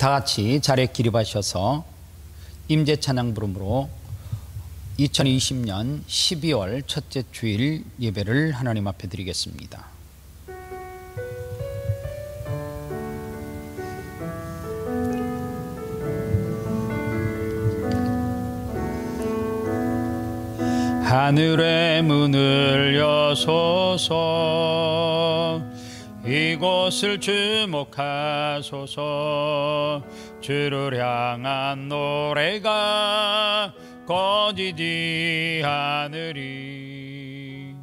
다 같이 자리에 기립하셔서 임재 찬양 부름으로 2020년 12월 첫째 주일 예배를 하나님 앞에 드리겠습니다. 하늘의 문을 여소서, 이곳을 주목하소서. 주를 향한 노래가 꺼지지 않으리.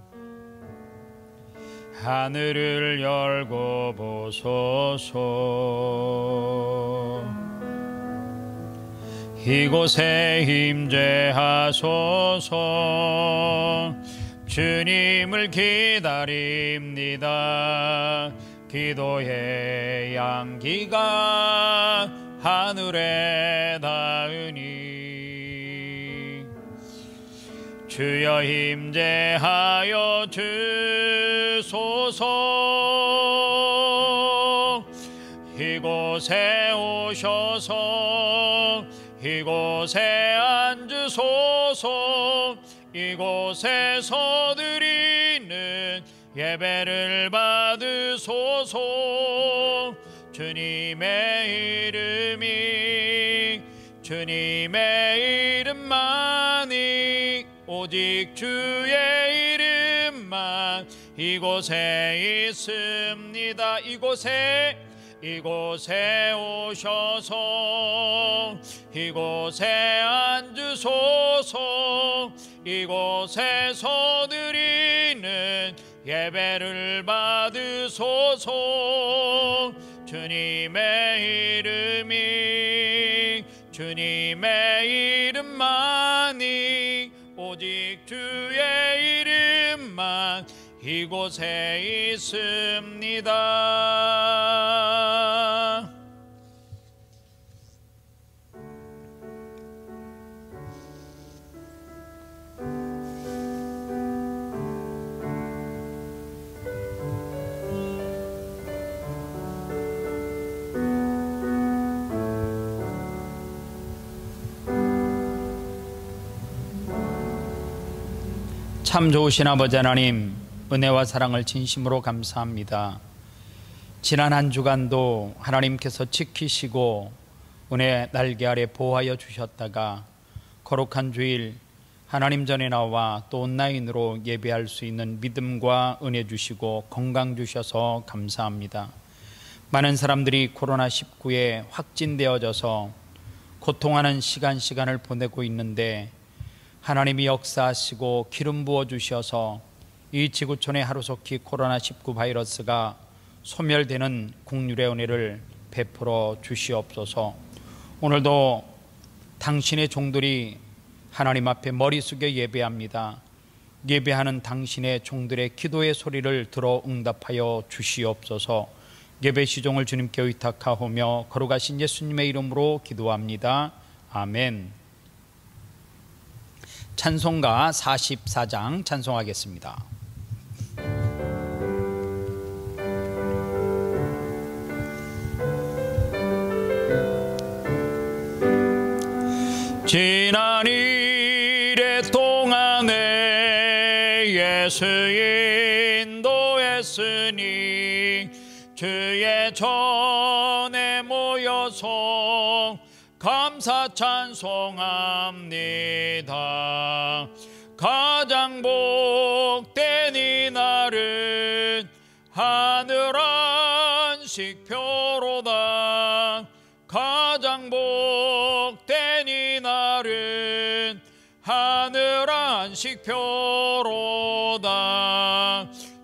하늘을 열고 보소서. 이곳에 임재하소서. 주님을 기다립니다. 기도의 양기가 하늘에 닿으니 주여 임재하여 주소서. 이곳에 오셔서 이곳에 앉으소서. 이곳에서 드리는 예배를 받으소서. 주님의 이름만이, 오직 주의 이름만 이곳에 있습니다. 이곳에 오셔서 이곳에 앉으소서. 이곳에서 드리는 예배를 받으소서. 주님의 이름만이, 오직 주의 이름만 이곳에 있습니다. 참 좋으신 아버지 하나님, 은혜와 사랑을 진심으로 감사합니다. 지난 한 주간도 하나님께서 지키시고 은혜 날개 아래 보호하여 주셨다가 거룩한 주일 하나님 전에 나와 또 온라인으로 예배할 수 있는 믿음과 은혜 주시고 건강 주셔서 감사합니다. 많은 사람들이 코로나19에 확진되어져서 고통하는 시간을 보내고 있는데 하나님이 역사하시고 기름 부어 주셔서 이 지구촌에 하루속히 코로나19 바이러스가 소멸되는 국률의 은혜를 베풀어 주시옵소서. 오늘도 당신의 종들이 하나님 앞에 머리 숙여 예배합니다. 예배하는 당신의 종들의 기도의 소리를 들어 응답하여 주시옵소서. 예배 시종을 주님께 의탁하오며 거룩하신 예수님의 이름으로 기도합니다. 아멘. 찬송가 44장 찬송하겠습니다. 지난 이래 동안에 예수 인도했으니 주의 전에 모여서 감사 찬송합니다. 가장 복된 이날은 하늘 안식표로다. 가장 복된 이날은 하늘 안식표로다.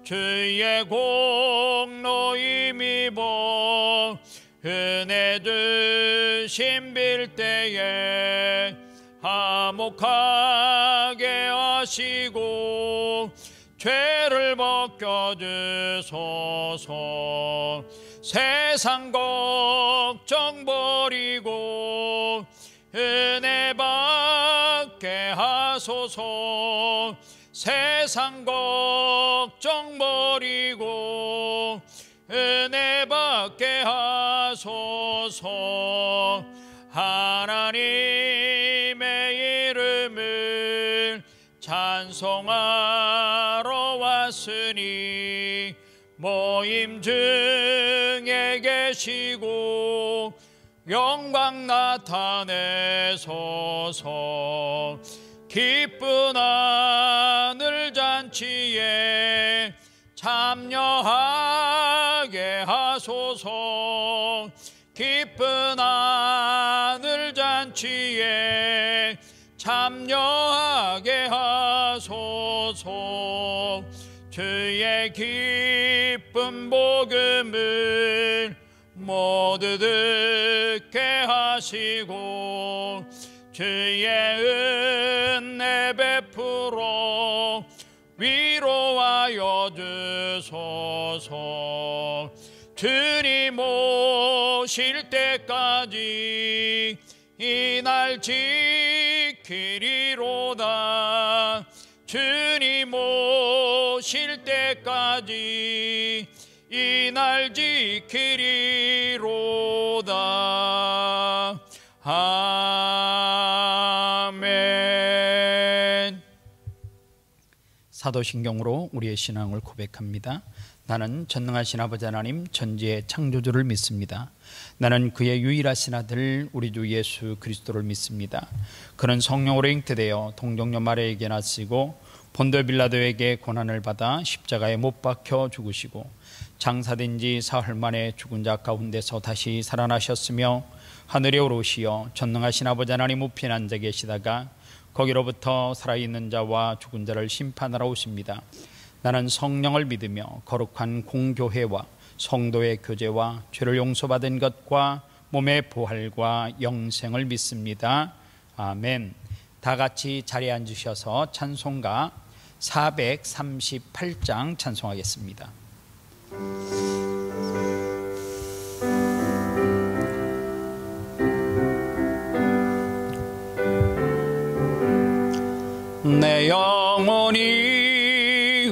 주의 공로 힘입어 은혜 주심 빌 때에 화목하게 하시고 죄를 벗겨주소서. 세상 걱정 버리고 은혜 받게 하소서. 세상 걱정 버리고 은혜 받게 하소서. 하소서. 하나님의 이름을 찬송하러 왔으니 모임 중에 계시고 영광 나타내소서. 기쁜 하늘 잔치에 참여하게 하소서. 기쁜 하늘 잔치에 참여하게 하소서. 주의 기쁜 복음을 모두 듣게 하시고 주의 은혜 베풀어 위로하여 주소서. 주님 오실 때까지 이 날 지키리로다. 주님 오실 때까지 이 날 지키리로다. 아멘. 사도신경으로 우리의 신앙을 고백합니다. 나는 전능하신 아버지 하나님 천지의 창조주를 믿습니다. 나는 그의 유일하신 아들 우리 주 예수 그리스도를 믿습니다. 그는 성령으로 잉태되어 동정녀 마리아에게 나시고 본도 빌라도에게 고난을 받아 십자가에 못 박혀 죽으시고 장사된 지 사흘 만에 죽은 자 가운데서 다시 살아나셨으며 하늘에 오르시어 전능하신 아버지 하나님 우편에 앉아 계시다가 거기로부터 살아있는 자와 죽은 자를 심판하러 오십니다. 나는 성령을 믿으며 거룩한 공교회와 성도의 교제와 죄를 용서받은 것과 몸의 부활과 영생을 믿습니다. 아멘. 다 같이 자리에 앉으셔서 찬송가 438장 찬송하겠습니다. 내 영혼이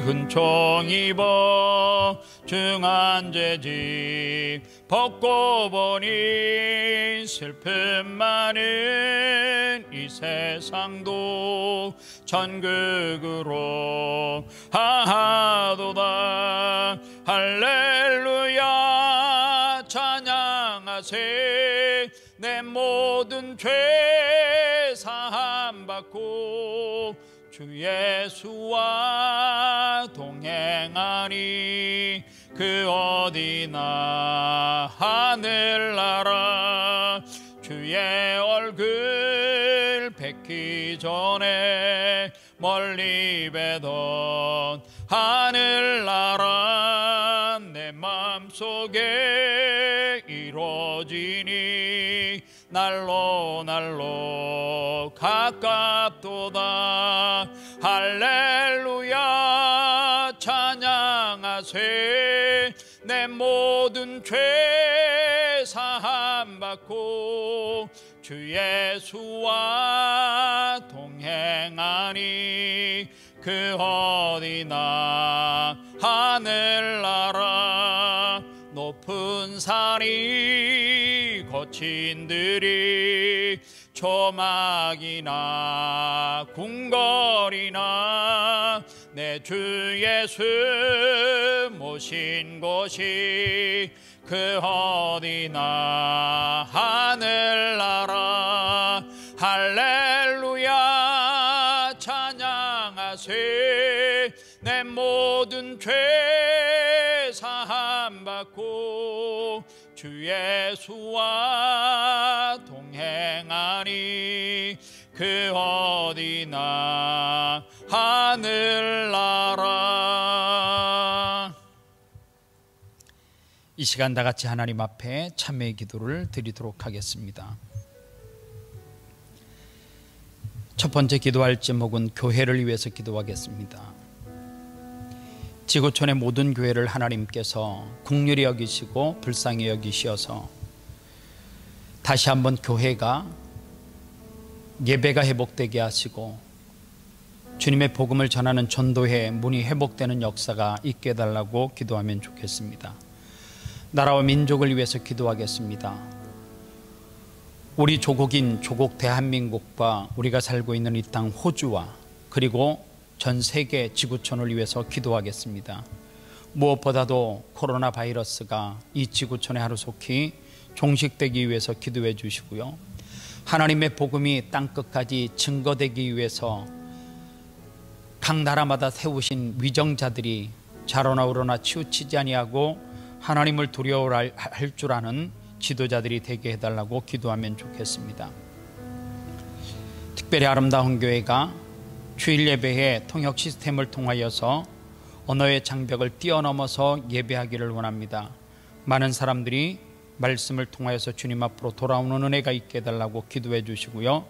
은총 입어 중한 죄짐 벗고 보니 슬픔 많은 이 세상도 천국으로 하하도다. 할렐루야 찬양하세. 내 모든 죄 사함 받고 주 예수와 동행하니 그 어디나 하늘나라. 주의 얼굴 뵙기 전에 멀리 뵈던 하늘나라 내 마음속에 이루어지니 날로 가깝도다. 할렐루야 찬양하세. 내 모든 죄 사함 받고 주 예수와 동행하니 그 어디나 하늘나라. 높은 산이 거친 들이 조막이나 궁궐이나 내 주 예수 모신 곳이 그 어디나 하늘나라. 할렐루야 찬양하세. 내 모든 죄 사함 받고 주 예수와 동행하니 그 어디나 하늘나라. 이 시간 다 같이 하나님 앞에 참회의 기도를 드리도록 하겠습니다. 첫 번째 기도할 제목은 교회를 위해서 기도하겠습니다. 지구촌의 모든 교회를 하나님께서 긍휼히 여기시고 불쌍히 여기시어서 다시 한번 교회가 예배가 회복되게 하시고 주님의 복음을 전하는 전도회 문이 회복되는 역사가 있게 해달라고 기도하면 좋겠습니다. 나라와 민족을 위해서 기도하겠습니다. 우리 조국인 조국 대한민국과 우리가 살고 있는 이 땅 호주와 그리고 전 세계 지구촌을 위해서 기도하겠습니다. 무엇보다도 코로나 바이러스가 이 지구촌에 하루속히 종식되기 위해서 기도해 주시고요. 하나님의 복음이 땅끝까지 증거되기 위해서 각 나라마다 세우신 위정자들이 자로나 우로나 치우치지 아니하고 하나님을 두려워할 줄 아는 지도자들이 되게 해달라고 기도하면 좋겠습니다. 특별히 아름다운 교회가 주일 예배의 통역 시스템을 통하여서 언어의 장벽을 뛰어넘어서 예배하기를 원합니다. 많은 사람들이 말씀을 통하여서 주님 앞으로 돌아오는 은혜가 있게 해달라고 기도해 주시고요.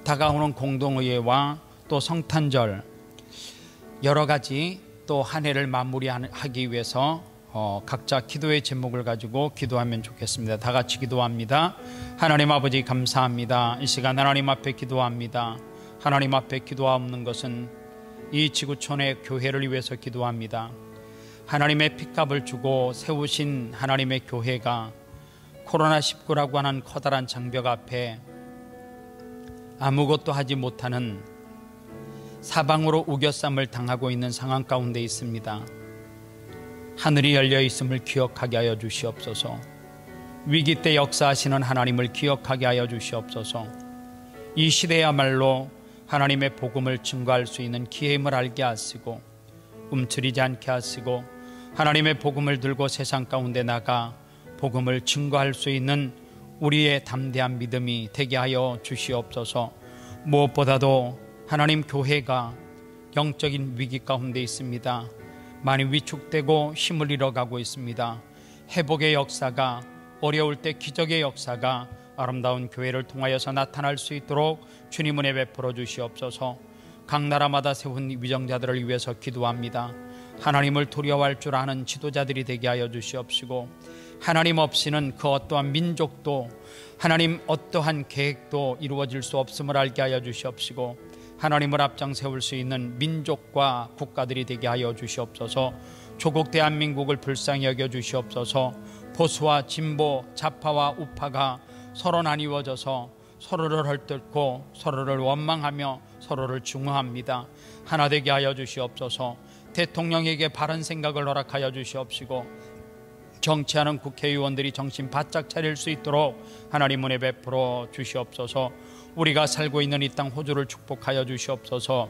다가오는 공동의회와 또 성탄절 여러 가지 또 한 해를 마무리하기 위해서 각자 기도의 제목을 가지고 기도하면 좋겠습니다. 다 같이 기도합니다. 하나님 아버지 감사합니다. 이 시간 하나님 앞에 기도합니다. 하나님 앞에 기도하는 것은 이 지구촌의 교회를 위해서 기도합니다. 하나님의 핏값을 주고 세우신 하나님의 교회가 코로나19라고 하는 커다란 장벽 앞에 아무것도 하지 못하는 사방으로 우겨쌈을 당하고 있는 상황 가운데 있습니다. 하늘이 열려 있음을 기억하게 하여 주시옵소서. 위기 때 역사하시는 하나님을 기억하게 하여 주시옵소서. 이 시대야말로 하나님의 복음을 증거할 수 있는 기회임을 알게 하시고 움츠리지 않게 하시고 하나님의 복음을 들고 세상 가운데 나가 복음을 증거할 수 있는 우리의 담대한 믿음이 되게 하여 주시옵소서. 무엇보다도 하나님 교회가 영적인 위기 가운데 있습니다. 많이 위축되고 힘을 잃어가고 있습니다. 회복의 역사가, 어려울 때 기적의 역사가 아름다운 교회를 통하여서 나타날 수 있도록 주님 은혜 베풀어 주시옵소서. 각 나라마다 세운 위정자들을 위해서 기도합니다. 하나님을 두려워할 줄 아는 지도자들이 되게 하여 주시옵시고 하나님 없이는 그 어떠한 민족도 하나님 어떠한 계획도 이루어질 수 없음을 알게 하여 주시옵시고 하나님을 앞장 세울 수 있는 민족과 국가들이 되게 하여 주시옵소서. 조국 대한민국을 불쌍히 여겨 주시옵소서. 보수와 진보, 좌파와 우파가 서로 나뉘어져서 서로를 헐뜯고 서로를 원망하며 서로를 중화합니다. 하나 되게 하여 주시옵소서. 대통령에게 바른 생각을 허락하여 주시옵시고 정치하는 국회의원들이 정신 바짝 차릴 수 있도록 하나님 은혜 베풀어 주시옵소서. 우리가 살고 있는 이 땅 호주를 축복하여 주시옵소서.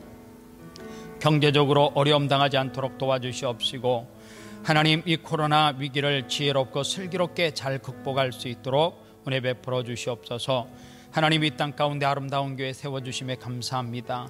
경제적으로 어려움 당하지 않도록 도와주시옵시고 하나님 이 코로나 위기를 지혜롭고 슬기롭게 잘 극복할 수 있도록 은혜 베풀어 주시옵소서. 하나님 이 땅 가운데 아름다운 교회 세워주심에 감사합니다.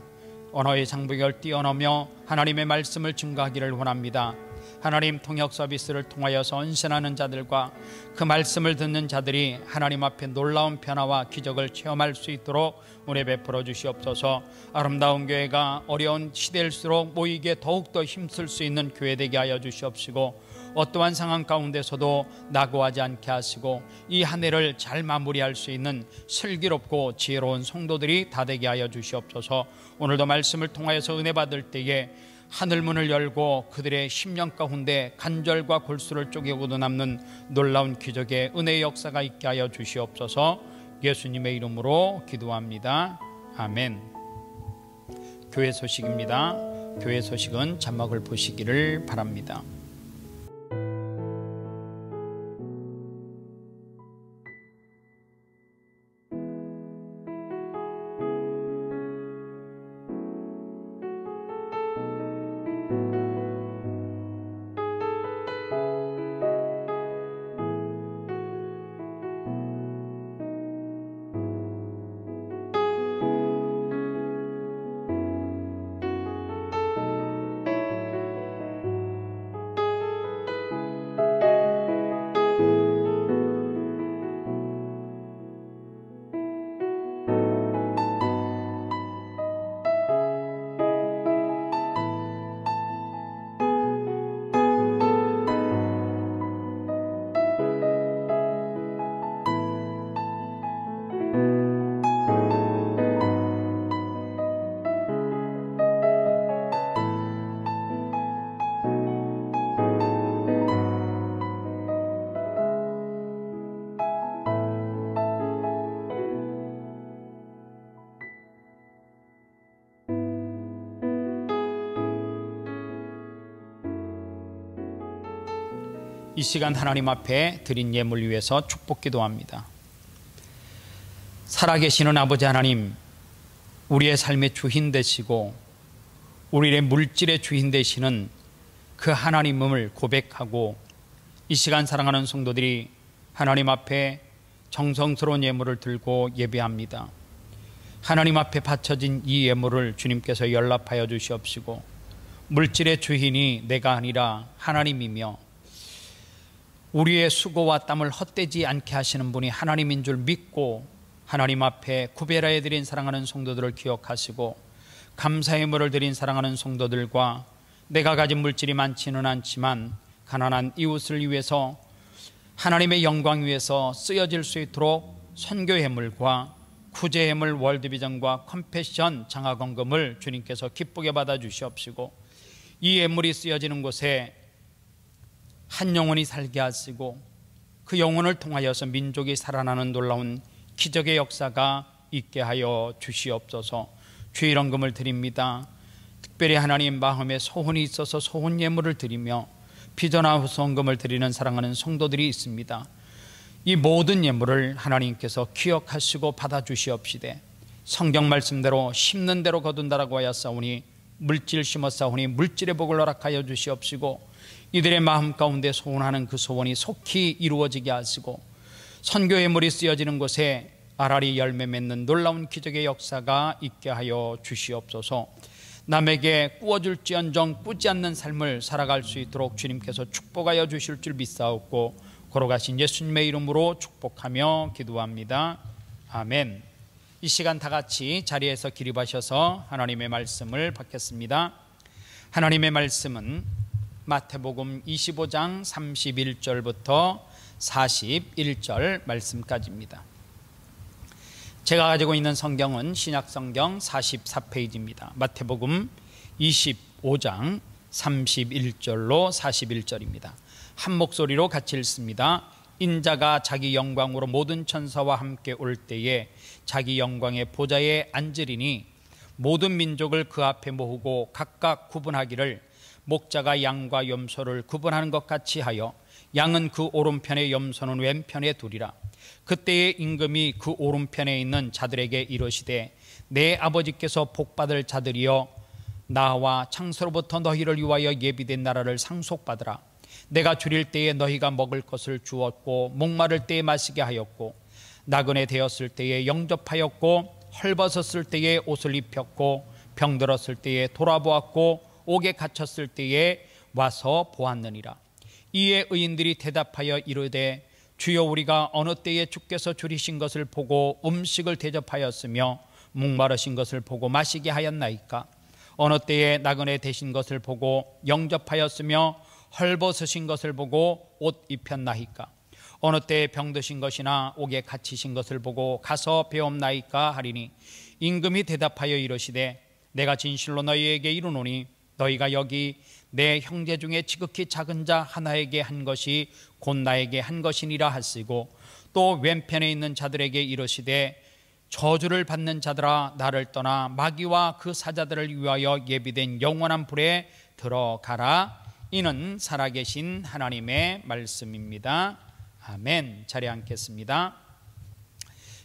언어의 장벽을 뛰어넘어 하나님의 말씀을 증거하기를 원합니다. 하나님 통역 서비스를 통하여서 헌신하는 자들과 그 말씀을 듣는 자들이 하나님 앞에 놀라운 변화와 기적을 체험할 수 있도록 은혜 베풀어 주시옵소서. 아름다운 교회가 어려운 시대일수록 모이기에 더욱더 힘쓸 수 있는 교회 되게 하여 주시옵시고 어떠한 상황 가운데서도 낙오하지 않게 하시고 이 한 해를 잘 마무리할 수 있는 슬기롭고 지혜로운 성도들이 다 되게 하여 주시옵소서. 오늘도 말씀을 통하여서 은혜 받을 때에 하늘문을 열고 그들의 심령 가운데 간절과 골수를 쪼개고도 남는 놀라운 기적의 은혜의 역사가 있게 하여 주시옵소서. 예수님의 이름으로 기도합니다. 아멘. 교회 소식입니다. 교회 소식은 자막을 보시기를 바랍니다. 이 시간 하나님 앞에 드린 예물 위해서 축복 기도합니다. 살아계시는 아버지 하나님, 우리의 삶의 주인 되시고 우리의 물질의 주인 되시는 그 하나님을 고백하고 이 시간 사랑하는 성도들이 하나님 앞에 정성스러운 예물을 들고 예배합니다. 하나님 앞에 바쳐진 이 예물을 주님께서 연락하여 주시옵시고 물질의 주인이 내가 아니라 하나님이며 우리의 수고와 땀을 헛되지 않게 하시는 분이 하나님인 줄 믿고 하나님 앞에 구별하여 드린 사랑하는 성도들을 기억하시고 감사의 예물을 드린 사랑하는 성도들과 내가 가진 물질이 많지는 않지만 가난한 이웃을 위해서 하나님의 영광 위해서 쓰여질 수 있도록 선교 예물과 구제 예물, 월드비전과 컴패션 장학원금을 주님께서 기쁘게 받아 주시옵시고 이 예물이 쓰여지는 곳에 한 영혼이 살게 하시고 그 영혼을 통하여서 민족이 살아나는 놀라운 기적의 역사가 있게 하여 주시옵소서. 주의 이런금을 드립니다. 특별히 하나님 마음에 소원이 있어서 소원 예물을 드리며 비전화 후원금을 드리는 사랑하는 성도들이 있습니다. 이 모든 예물을 하나님께서 기억하시고 받아주시옵시되 성경 말씀대로 심는 대로 거둔다라고 하였사오니 물질 심었사오니 물질의 복을 허락하여 주시옵시고 이들의 마음 가운데 소원하는 그 소원이 속히 이루어지게 하시고 선교 예물이 쓰여지는 곳에 알알이 열매 맺는 놀라운 기적의 역사가 있게 하여 주시옵소서. 남에게 꾸어줄지언정 꾸지 않는 삶을 살아갈 수 있도록 주님께서 축복하여 주실 줄 믿사옵고 걸어가신 예수님의 이름으로 축복하며 기도합니다. 아멘. 이 시간 다 같이 자리에서 기립하셔서 하나님의 말씀을 받겠습니다. 하나님의 말씀은 마태복음 25장 31절부터 41절 말씀까지입니다. 제가 가지고 있는 성경은 신약성경 44페이지입니다. 마태복음 25장 31절로 41절입니다. 한 목소리로 같이 읽습니다. 인자가 자기 영광으로 모든 천사와 함께 올 때에 자기 영광의 보좌에 앉으리니 모든 민족을 그 앞에 모으고 각각 구분하기를 목자가 양과 염소를 구분하는 것 같이 하여 양은 그 오른편에 염소는 왼편에 두리라. 그때의 임금이 그 오른편에 있는 자들에게 이르시되 내 아버지께서 복받을 자들이여 나와 창세로부터 너희를 위하여 예비된 나라를 상속받으라. 내가 줄일 때에 너희가 먹을 것을 주었고 목마를 때에 마시게 하였고 나그네 되었을 때에 영접하였고 헐벗었을 때에 옷을 입혔고 병들었을 때에 돌아보았고 옥에 갇혔을 때에 와서 보았느니라. 이에 의인들이 대답하여 이르되 주여 우리가 어느 때에 주께서 줄이신 것을 보고 음식을 대접하였으며 목마르신 것을 보고 마시게 하였나이까? 어느 때에 나그네 되신 것을 보고 영접하였으며 헐벗으신 것을 보고 옷 입혔나이까? 어느 때에 병드신 것이나 옥에 갇히신 것을 보고 가서 배옵나이까 하리니 임금이 대답하여 이르시되 내가 진실로 너희에게 이르노니 너희가 여기 내 형제 중에 지극히 작은 자 하나에게 한 것이 곧 나에게 한 것이니라 하시고 또 왼편에 있는 자들에게 이르시되 저주를 받는 자들아 나를 떠나 마귀와 그 사자들을 위하여 예비된 영원한 불에 들어가라. 이는 살아계신 하나님의 말씀입니다. 아멘. 자리에 앉겠습니다.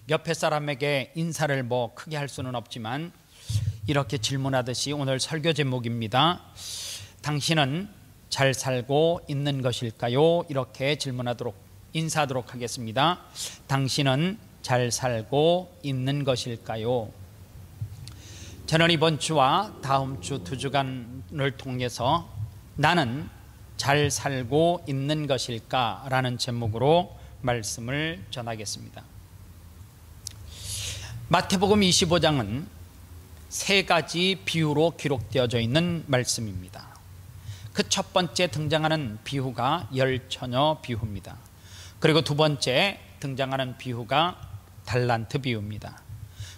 옆에 사람에게 인사를 크게 할 수는 없지만 이렇게 질문하듯이 오늘 설교 제목입니다. 당신은 잘 살고 있는 것일까요? 이렇게 인사하도록 하겠습니다. 당신은 잘 살고 있는 것일까요? 저는 이번 주와 다음 주 2주간을 통해서 나는 잘 살고 있는 것일까? 라는 제목으로 말씀을 전하겠습니다. 마태복음 25장은 3가지 비유로 기록되어져 있는 말씀입니다. 그 첫 번째 등장하는 비유가 열처녀 비유입니다. 그리고 두 번째 등장하는 비유가 달란트 비유입니다.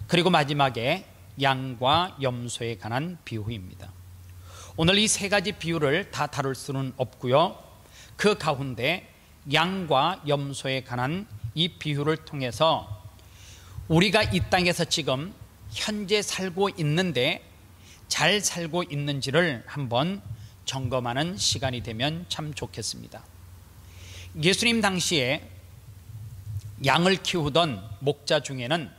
그리고 마지막에 양과 염소에 관한 비유입니다. 오늘 이 3가지 비유를 다 다룰 수는 없고요. 그 가운데 양과 염소에 관한 이 비유를 통해서 우리가 이 땅에서 지금 현재 살고 있는데 잘 살고 있는지를 한번 점검하는 시간이 되면 참 좋겠습니다. 예수님 당시에 양을 키우던 목자 중에는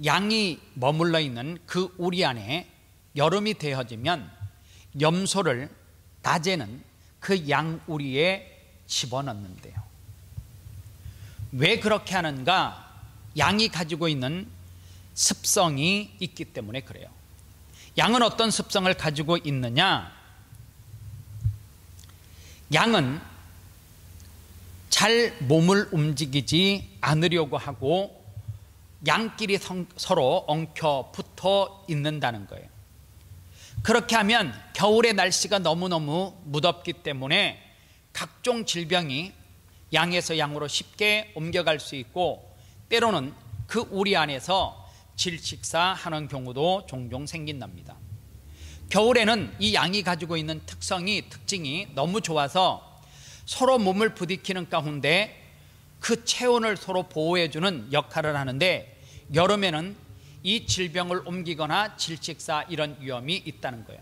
양이 머물러 있는 그 우리 안에 여름이 되어지면 염소를 낮에는 그 양 우리에 집어넣는데요. 왜 그렇게 하는가? 양이 가지고 있는 습성이 있기 때문에 그래요. 양은 어떤 습성을 가지고 있느냐? 양은 잘 몸을 움직이지 않으려고 하고 양끼리 서로 엉켜 붙어 있는다는 거예요. 그렇게 하면 겨울에 날씨가 너무너무 무덥기 때문에 각종 질병이 양에서 양으로 쉽게 옮겨갈 수 있고, 때로는 그 우리 안에서 질식사하는 경우도 종종 생긴답니다. 겨울에는 이 양이 가지고 있는 특징이 너무 좋아서 서로 몸을 부딪히는 가운데 그 체온을 서로 보호해주는 역할을 하는데, 여름에는 이 질병을 옮기거나 질식사 이런 위험이 있다는 거예요.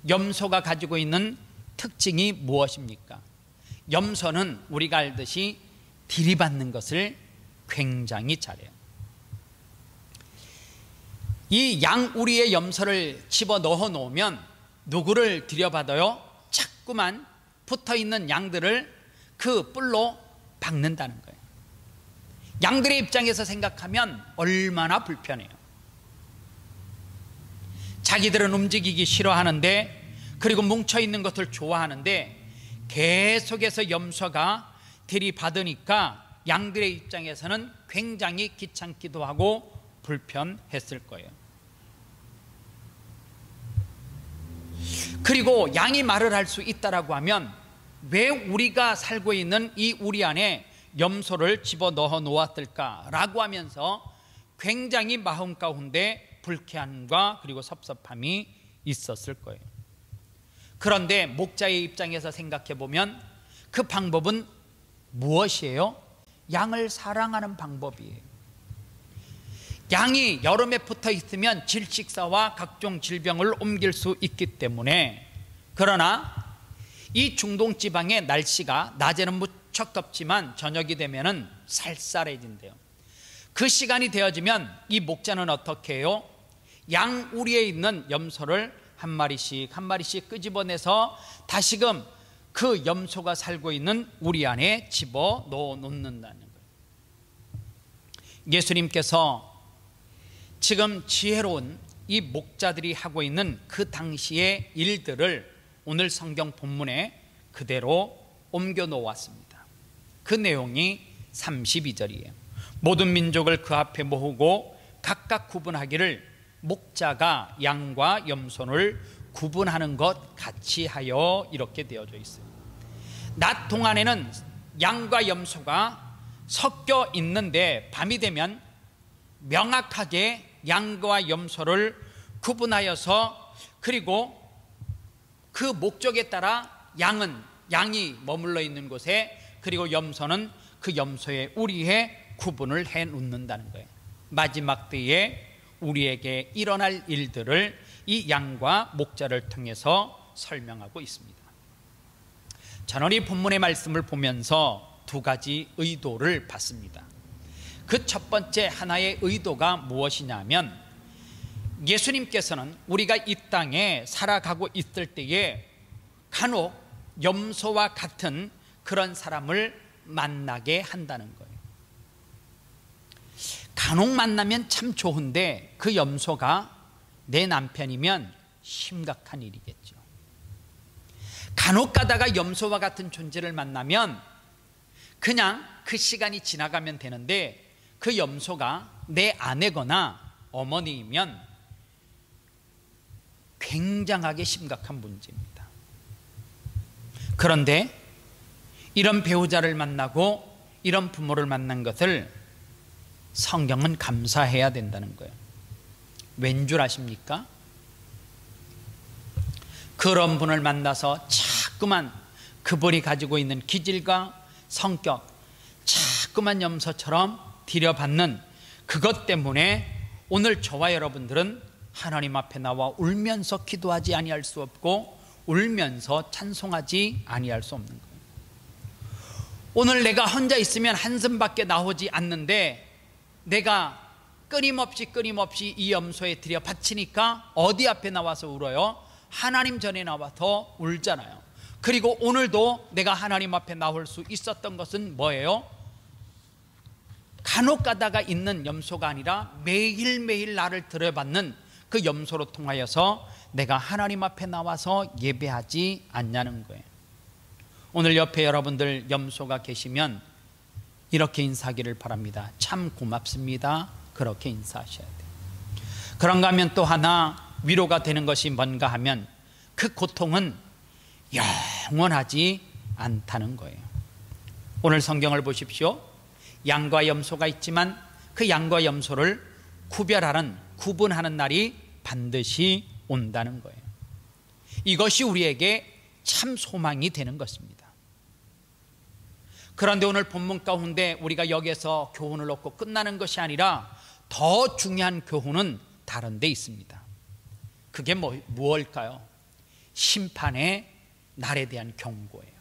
염소가 가지고 있는 특징이 무엇입니까? 염소는 우리가 알듯이 들이받는 것을 굉장히 잘해요. 이 양 우리의 염소를 집어넣어 놓으면 누구를 들여받아요? 자꾸만 붙어있는 양들을 그 뿔로 박는다는 거예요. 양들의 입장에서 생각하면 얼마나 불편해요. 자기들은 움직이기 싫어하는데, 그리고 뭉쳐있는 것을 좋아하는데 계속해서 염소가 들이받으니까 양들의 입장에서는 굉장히 귀찮기도 하고 불편했을 거예요. 그리고 양이 말을 할 수 있다라고 하면 왜 우리가 살고 있는 이 우리 안에 염소를 집어넣어 놓았을까라고 하면서 굉장히 마음 가운데 불쾌함과 그리고 섭섭함이 있었을 거예요. 그런데 목자의 입장에서 생각해 보면 그 방법은 무엇이에요? 양을 사랑하는 방법이에요. 양이 여름에 붙어 있으면 질식사와 각종 질병을 옮길 수 있기 때문에. 그러나 이 중동 지방의 날씨가 낮에는 무척 덥지만 저녁이 되면은 쌀쌀해진대요. 그 시간이 되어지면 이 목자는 어떻게 해요? 양 우리에 있는 염소를 한 마리씩 한 마리씩 끄집어내서 다시금 그 염소가 살고 있는 우리 안에 집어넣어 놓는다는 거예요. 예수님께서 지금 지혜로운 이 목자들이 하고 있는 그 당시의 일들을 오늘 성경 본문에 그대로 옮겨 놓았습니다. 그 내용이 32절이에요. 모든 민족을 그 앞에 모으고 각각 구분하기를 목자가 양과 염소를 구분하는 것 같이 하여, 이렇게 되어져 있어요. 낮 동안에는 양과 염소가 섞여 있는데 밤이 되면 명확하게 양과 염소를 구분하여서, 그리고 그 목적에 따라 양이 머물러 있는 곳에, 그리고 염소는 그 염소의 우리에 구분을 해 놓는다는 거예요. 마지막 때에 우리에게 일어날 일들을 이 양과 목자를 통해서 설명하고 있습니다. 저는 이 본문의 말씀을 보면서 두 가지 의도를 봤습니다. 그 첫 번째 하나의 의도가 무엇이냐면, 예수님께서는 우리가 이 땅에 살아가고 있을 때에 간혹 염소와 같은 그런 사람을 만나게 한다는 거예요. 간혹 만나면 참 좋은데 그 염소가 내 남편이면 심각한 일이겠죠. 간혹 가다가 염소와 같은 존재를 만나면 그냥 그 시간이 지나가면 되는데, 그 염소가 내 아내거나 어머니이면 굉장하게 심각한 문제입니다. 그런데 이런 배우자를 만나고 이런 부모를 만난 것을 성경은 감사해야 된다는 거예요. 왠 줄 아십니까? 그런 분을 만나서 자꾸만 그분이 가지고 있는 기질과 성격, 자꾸만 염소처럼 들여받는 그것 때문에 오늘 저와 여러분들은 하나님 앞에 나와 울면서 기도하지 아니할 수 없고 울면서 찬송하지 아니할 수 없는 거예요. 오늘 내가 혼자 있으면 한숨밖에 나오지 않는데 내가 끊임없이 이 염소에 들여 바치니까 어디 앞에 나와서 울어요? 하나님 전에 나와서 울잖아요. 그리고 오늘도 내가 하나님 앞에 나올 수 있었던 것은 뭐예요? 간혹 가다가 있는 염소가 아니라 매일매일 나를 들여받는 그 염소로 통하여서 내가 하나님 앞에 나와서 예배하지 않냐는 거예요. 오늘 옆에 여러분들 염소가 계시면 이렇게 인사하기를 바랍니다. 참 고맙습니다. 그렇게 인사하셔야 돼요. 그런가 하면 또 하나 위로가 되는 것이 뭔가 하면 그 고통은 영원하지 않다는 거예요. 오늘 성경을 보십시오. 양과 염소가 있지만 그 양과 염소를 구분하는 날이 반드시 온다는 거예요. 이것이 우리에게 참 소망이 되는 것입니다. 그런데 오늘 본문 가운데 우리가 여기서 교훈을 얻고 끝나는 것이 아니라 더 중요한 교훈은 다른 데 있습니다. 그게 무엇일까요? 심판의 날에 대한 경고예요.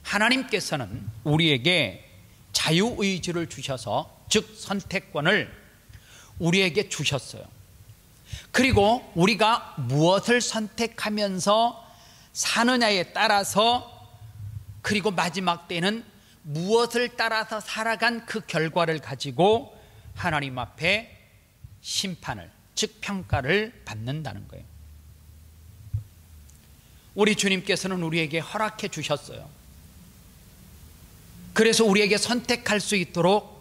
하나님께서는 우리에게 자유의지를 주셔서, 즉 선택권을 우리에게 주셨어요. 그리고 우리가 무엇을 선택하면서 사느냐에 따라서, 그리고 마지막 때는 무엇을 따라서 살아간 그 결과를 가지고 하나님 앞에 심판을, 즉 평가를 받는다는 거예요. 우리 주님께서는 우리에게 허락해 주셨어요. 그래서 우리에게 선택할 수 있도록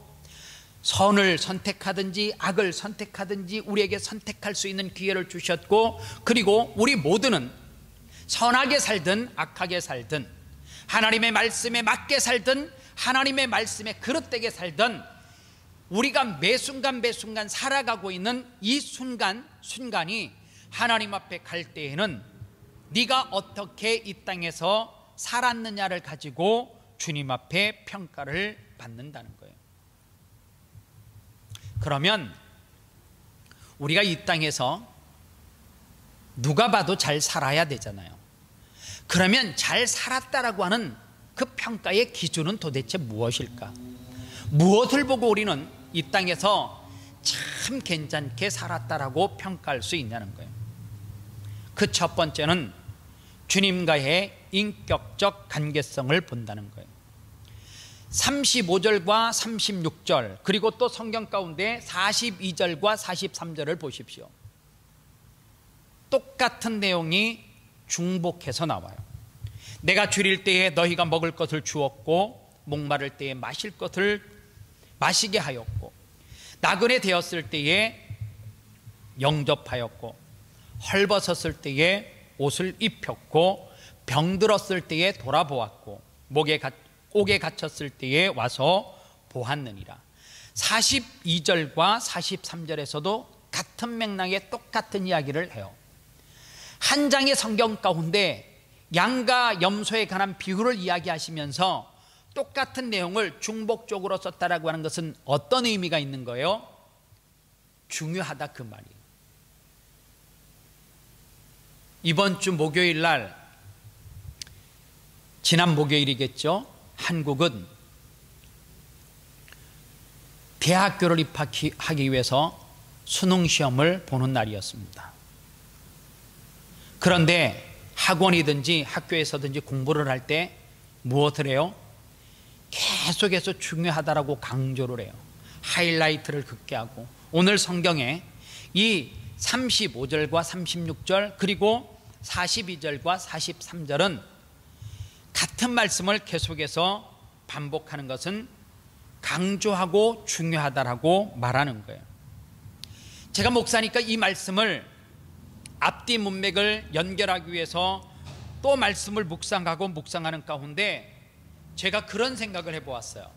선을 선택하든지 악을 선택하든지 우리에게 선택할 수 있는 기회를 주셨고, 그리고 우리 모두는 선하게 살든 악하게 살든, 하나님의 말씀에 맞게 살든 하나님의 말씀에 그릇되게 살든, 우리가 매 순간 살아가고 있는 이 순간이 하나님 앞에 갈 때에는 네가 어떻게 이 땅에서 살았느냐를 가지고 주님 앞에 평가를 받는다는 거예요. 그러면 우리가 이 땅에서 누가 봐도 잘 살아야 되잖아요. 그러면 잘 살았다라고 하는 그 평가의 기준은 도대체 무엇일까? 무엇을 보고 우리는 이 땅에서 참 괜찮게 살았다라고 평가할 수 있냐는 거예요. 그 첫 번째는 주님과의 인격적 관계성을 본다는 거예요. 35절과 36절, 그리고 또 성경 가운데 42절과 43절을 보십시오. 똑같은 내용이 중복해서 나와요. 내가 줄일 때에 너희가 먹을 것을 주었고, 목마를 때에 마실 것을 마시게 하였고, 나그네 되었을 때에 영접하였고, 헐벗었을 때에 옷을 입혔고, 병들었을 때에 돌아보았고, 옥에 갇혔을 때에 와서 보았느니라. 42절과 43절에서도 같은 맥락의 똑같은 이야기를 해요. 한 장의 성경 가운데 양과 염소에 관한 비유를 이야기하시면서 똑같은 내용을 중복적으로 썼다라고 하는 것은 어떤 의미가 있는 거예요? 중요하다, 그 말이에요. 이번 주 목요일 날, 지난 목요일이겠죠? 한국은 대학교를 입학하기 위해서 수능시험을 보는 날이었습니다. 그런데 학원이든지 학교에서든지 공부를 할 때 무엇을 해요? 계속해서 중요하다라고 강조를 해요. 하이라이트를 긋게 하고, 오늘 성경에 이 35절과 36절 그리고 42절과 43절은 같은 말씀을 계속해서 반복하는 것은 강조하고 중요하다라고 말하는 거예요. 제가 목사니까 이 말씀을 앞뒤 문맥을 연결하기 위해서 또 말씀을 묵상하는 가운데 제가 그런 생각을 해보았어요.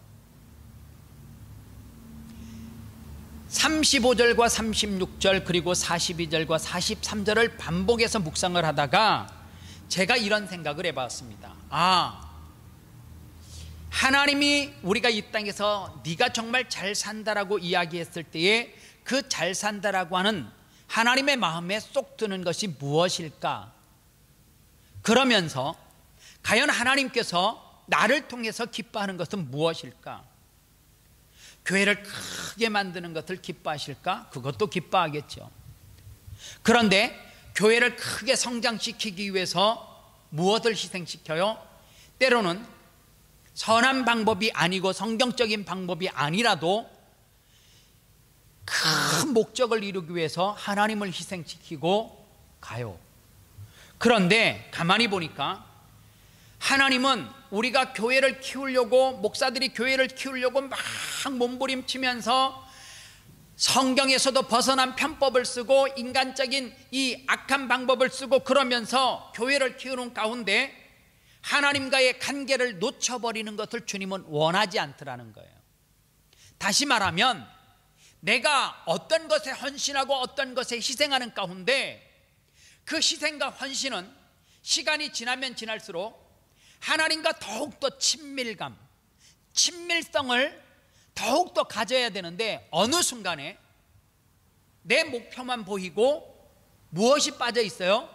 35절과 36절 그리고 42절과 43절을 반복해서 묵상을 하다가 제가 이런 생각을 해봤습니다. 하나님이 우리가 이 땅에서 네가 정말 잘 산다라고 이야기했을 때에 그 잘 산다라고 하는 하나님의 마음에 쏙 드는 것이 무엇일까? 그러면서 과연 하나님께서 나를 통해서 기뻐하는 것은 무엇일까? 교회를 크게 만드는 것을 기뻐하실까? 그것도 기뻐하겠죠. 그런데 교회를 크게 성장시키기 위해서 무엇을 희생시켜요? 때로는 선한 방법이 아니고 성경적인 방법이 아니라도 큰 목적을 이루기 위해서 하나님을 희생시키고 가요. 그런데 가만히 보니까 하나님은 우리가 교회를 키우려고, 목사들이 교회를 키우려고 막 몸부림치면서 성경에서도 벗어난 편법을 쓰고 인간적인 이 악한 방법을 쓰고 그러면서 교회를 키우는 가운데 하나님과의 관계를 놓쳐버리는 것을 주님은 원하지 않더라는 거예요. 다시 말하면 내가 어떤 것에 헌신하고 어떤 것에 희생하는 가운데 그 희생과 헌신은 시간이 지나면 지날수록 하나님과 더욱더 친밀감, 친밀성을 더욱더 가져야 되는데 어느 순간에 내 목표만 보이고 무엇이 빠져 있어요?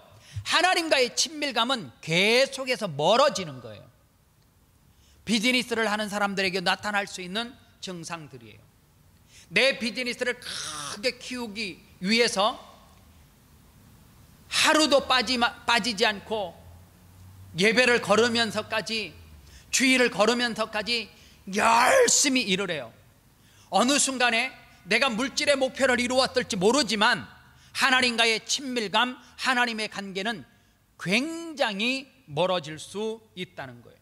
하나님과의 친밀감은 계속해서 멀어지는 거예요. 비즈니스를 하는 사람들에게 나타날 수 있는 증상들이에요. 내 비즈니스를 크게 키우기 위해서 하루도 빠지지 않고 예배를 걸으면서까지, 주일을 걸으면서까지 열심히 일을 해요. 어느 순간에 내가 물질의 목표를 이루었을지 모르지만 하나님과의 친밀감, 하나님의 관계는 굉장히 멀어질 수 있다는 거예요.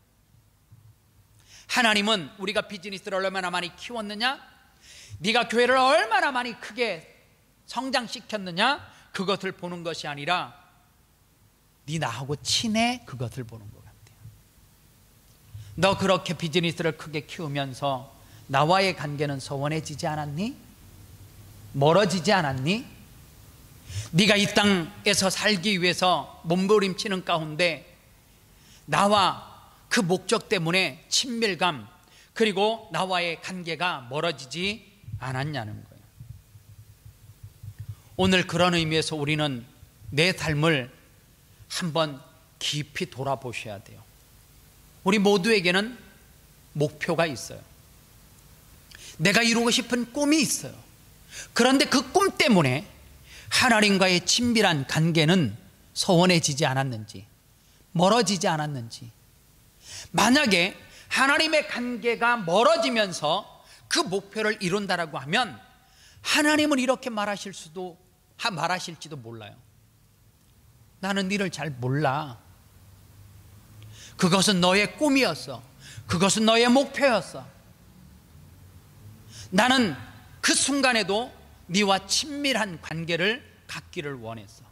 하나님은 우리가 비즈니스를 얼마나 많이 키웠느냐, 네가 교회를 얼마나 많이 크게 성장시켰느냐, 그것을 보는 것이 아니라 네 나하고 친해, 그것을 보는 것 같아요. 너 그렇게 비즈니스를 크게 키우면서 나와의 관계는 소원해지지 않았니? 멀어지지 않았니? 네가 이 땅에서 살기 위해서 몸부림치는 가운데 나와 그 목적 때문에 친밀감, 그리고 나와의 관계가 멀어지지 않았냐는 거예요. 오늘 그런 의미에서 우리는 내 삶을 한번 깊이 돌아보셔야 돼요. 우리 모두에게는 목표가 있어요. 내가 이루고 싶은 꿈이 있어요. 그런데 그 꿈 때문에 하나님과의 친밀한 관계는 소원해지지 않았는지, 멀어지지 않았는지. 만약에 하나님의 관계가 멀어지면서 그 목표를 이룬다라고 하면 하나님은 이렇게 말하실지도 몰라요. 나는 너를 잘 몰라. 그것은 너의 꿈이었어. 그것은 너의 목표였어. 나는 그 순간에도 네와 친밀한 관계를 갖기를 원했어.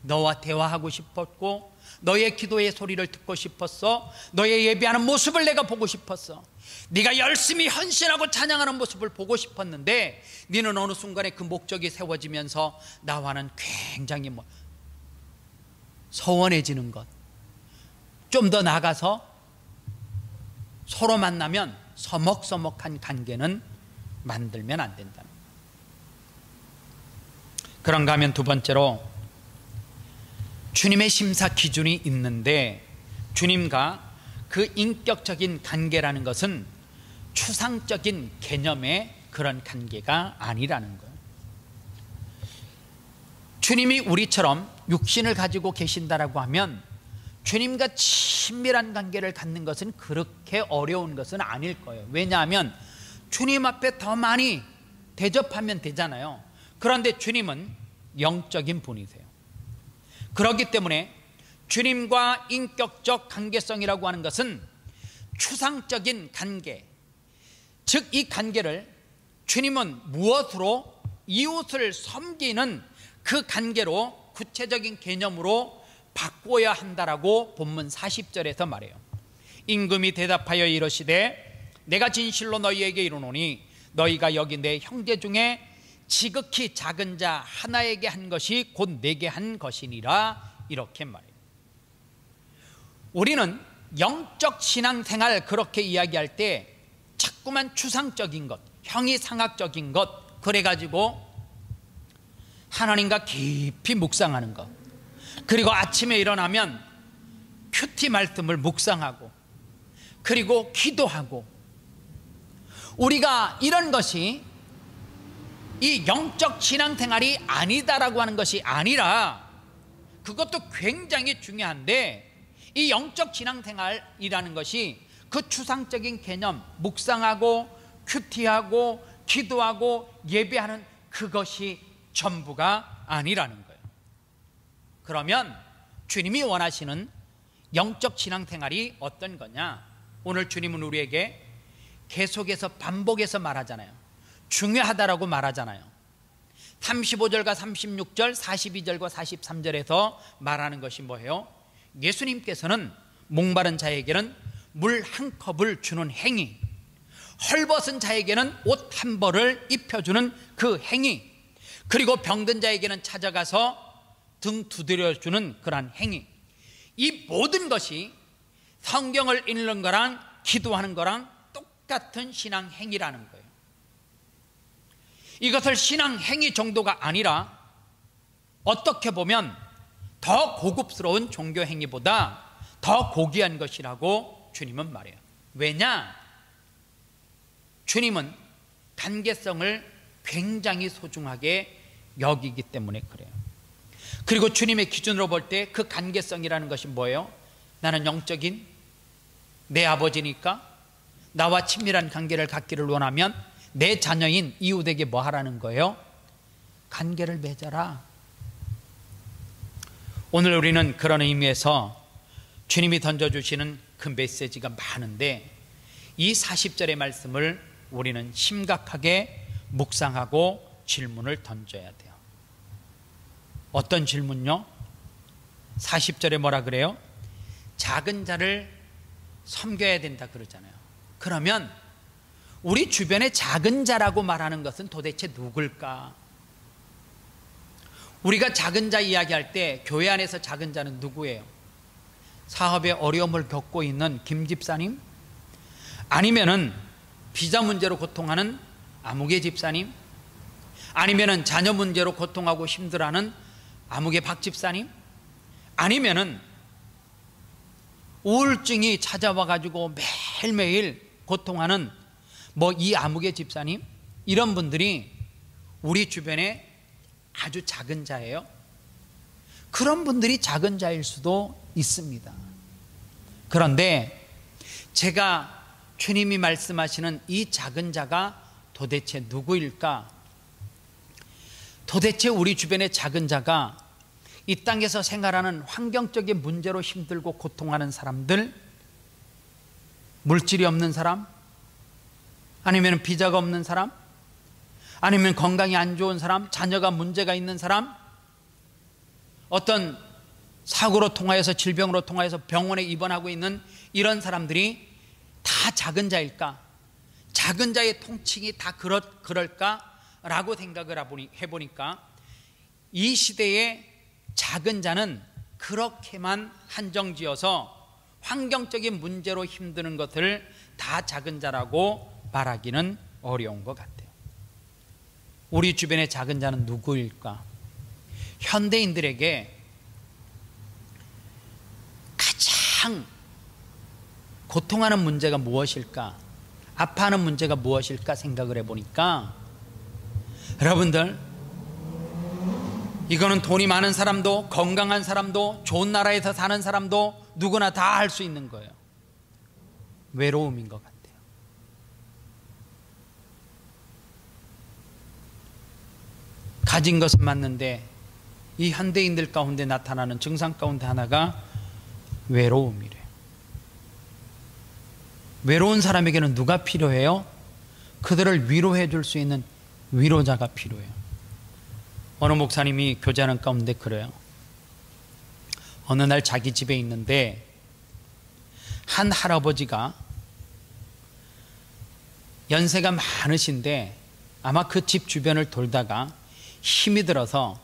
너와 대화하고 싶었고 너의 기도의 소리를 듣고 싶었어. 너의 예배하는 모습을 내가 보고 싶었어. 네가 열심히 헌신하고 찬양하는 모습을 보고 싶었는데 네는 어느 순간에 그 목적이 세워지면서 나와는 굉장히 서운해지는 것, 좀 더 나가서 서로 만나면 서먹서먹한 관계는 만들면 안 된다는 거예요. 그런가 하면 두 번째로 주님의 심사 기준이 있는데 주님과 그 인격적인 관계라는 것은 추상적인 개념의 그런 관계가 아니라는 거예요. 주님이 우리처럼 육신을 가지고 계신다라고 하면 주님과 친밀한 관계를 갖는 것은 그렇게 어려운 것은 아닐 거예요. 왜냐하면 주님 앞에 더 많이 대접하면 되잖아요. 그런데 주님은 영적인 분이세요. 그렇기 때문에 주님과 인격적 관계성이라고 하는 것은 추상적인 관계, 즉 이 관계를 주님은 무엇으로 이웃을 섬기는 그 관계로 구체적인 개념으로 바꿔야 한다라고 본문 40절에서 말해요. 임금이 대답하여 이르시되 내가 진실로 너희에게 이르노니 너희가 여기 내 형제 중에 지극히 작은 자 하나에게 한 것이 곧 내게 한 것이니라, 이렇게 말해요. 우리는 영적 신앙생활 그렇게 이야기할 때 자꾸만 추상적인 것, 형이상학적인 것, 그래가지고 하나님과 깊이 묵상하는 것, 그리고 아침에 일어나면 큐티 말씀을 묵상하고 그리고 기도하고, 우리가 이런 것이 이 영적 신앙생활이 아니다라고 하는 것이 아니라, 그것도 굉장히 중요한데, 이 영적 신앙생활이라는 것이 그 추상적인 개념, 묵상하고 큐티하고 기도하고 예배하는 그것이 전부가 아니라는 거예요. 그러면 주님이 원하시는 영적 신앙생활이 어떤 거냐? 오늘 주님은 우리에게 계속해서 반복해서 말하잖아요. 중요하다라고 말하잖아요. 35절과 36절, 42절과 43절에서 말하는 것이 뭐예요? 예수님께서는 목마른 자에게는 물 한 컵을 주는 행위, 헐벗은 자에게는 옷 한 벌을 입혀주는 그 행위, 그리고 병든 자에게는 찾아가서 등 두드려주는 그러한 행위, 이 모든 것이 성경을 읽는 거랑 기도하는 거랑 똑같은 신앙 행위라는 거예요. 이것을 신앙 행위 정도가 아니라 어떻게 보면 더 고급스러운 종교 행위보다 더 고귀한 것이라고 주님은 말해요. 왜냐? 주님은 단계성을 굉장히 소중하게 여기기 때문에 그래요. 그리고 주님의 기준으로 볼 때 그 관계성이라는 것이 뭐예요? 나는 영적인 내 아버지니까 나와 친밀한 관계를 갖기를 원하면 내 자녀인 이웃에게 뭐 하라는 거예요? 관계를 맺어라. 오늘 우리는 그런 의미에서 주님이 던져주시는 그 메시지가 많은데, 이 40절의 말씀을 우리는 심각하게 묵상하고 질문을 던져야 돼요. 어떤 질문요? 40절에 뭐라 그래요? 작은 자를 섬겨야 된다 그러잖아요. 그러면 우리 주변에 작은 자라고 말하는 것은 도대체 누굴까? 우리가 작은 자 이야기할 때 교회 안에서 작은 자는 누구예요? 사업에 어려움을 겪고 있는 김 집사님? 아니면은 비자 문제로 고통하는 아무개 집사님? 아니면은 자녀 문제로 고통하고 힘들어하는 아무개 박 집사님? 아니면은 우울증이 찾아와 가지고 매일매일 고통하는 뭐 이 아무개 집사님? 이런 분들이 우리 주변에 아주 작은 자예요. 그런 분들이 작은 자일 수도 있습니다. 그런데 제가 주님이 말씀하시는 이 작은 자가 도대체 누구일까? 도대체 우리 주변의 작은 자가 이 땅에서 생활하는 환경적인 문제로 힘들고 고통하는 사람들, 물질이 없는 사람, 아니면 비자가 없는 사람, 아니면 건강이 안 좋은 사람, 자녀가 문제가 있는 사람, 어떤 사고로 통하여서 질병으로 통하여서 병원에 입원하고 있는 이런 사람들이 다 작은 자일까? 작은 자의 통칭이 다 그럴까라고 생각을 해보니까 이 시대의 작은 자는 그렇게만 한정지어서 환경적인 문제로 힘드는 것을 다 작은 자라고 말하기는 어려운 것 같아요. 우리 주변의 작은 자는 누구일까? 현대인들에게 가장 고통하는 문제가 무엇일까? 아파하는 문제가 무엇일까 생각을 해보니까, 여러분들, 이거는 돈이 많은 사람도 건강한 사람도 좋은 나라에서 사는 사람도 누구나 다 할 수 있는 거예요. 외로움인 것 같아요. 가진 것은 맞는데 이 현대인들 가운데 나타나는 증상 가운데 하나가 외로움이래. 외로운 사람에게는 누가 필요해요? 그들을 위로해 줄 수 있는 위로자가 필요해요. 어느 목사님이 교제하는 가운데 그래요. 어느 날 자기 집에 있는데 한 할아버지가 연세가 많으신데 아마 그 집 주변을 돌다가 힘이 들어서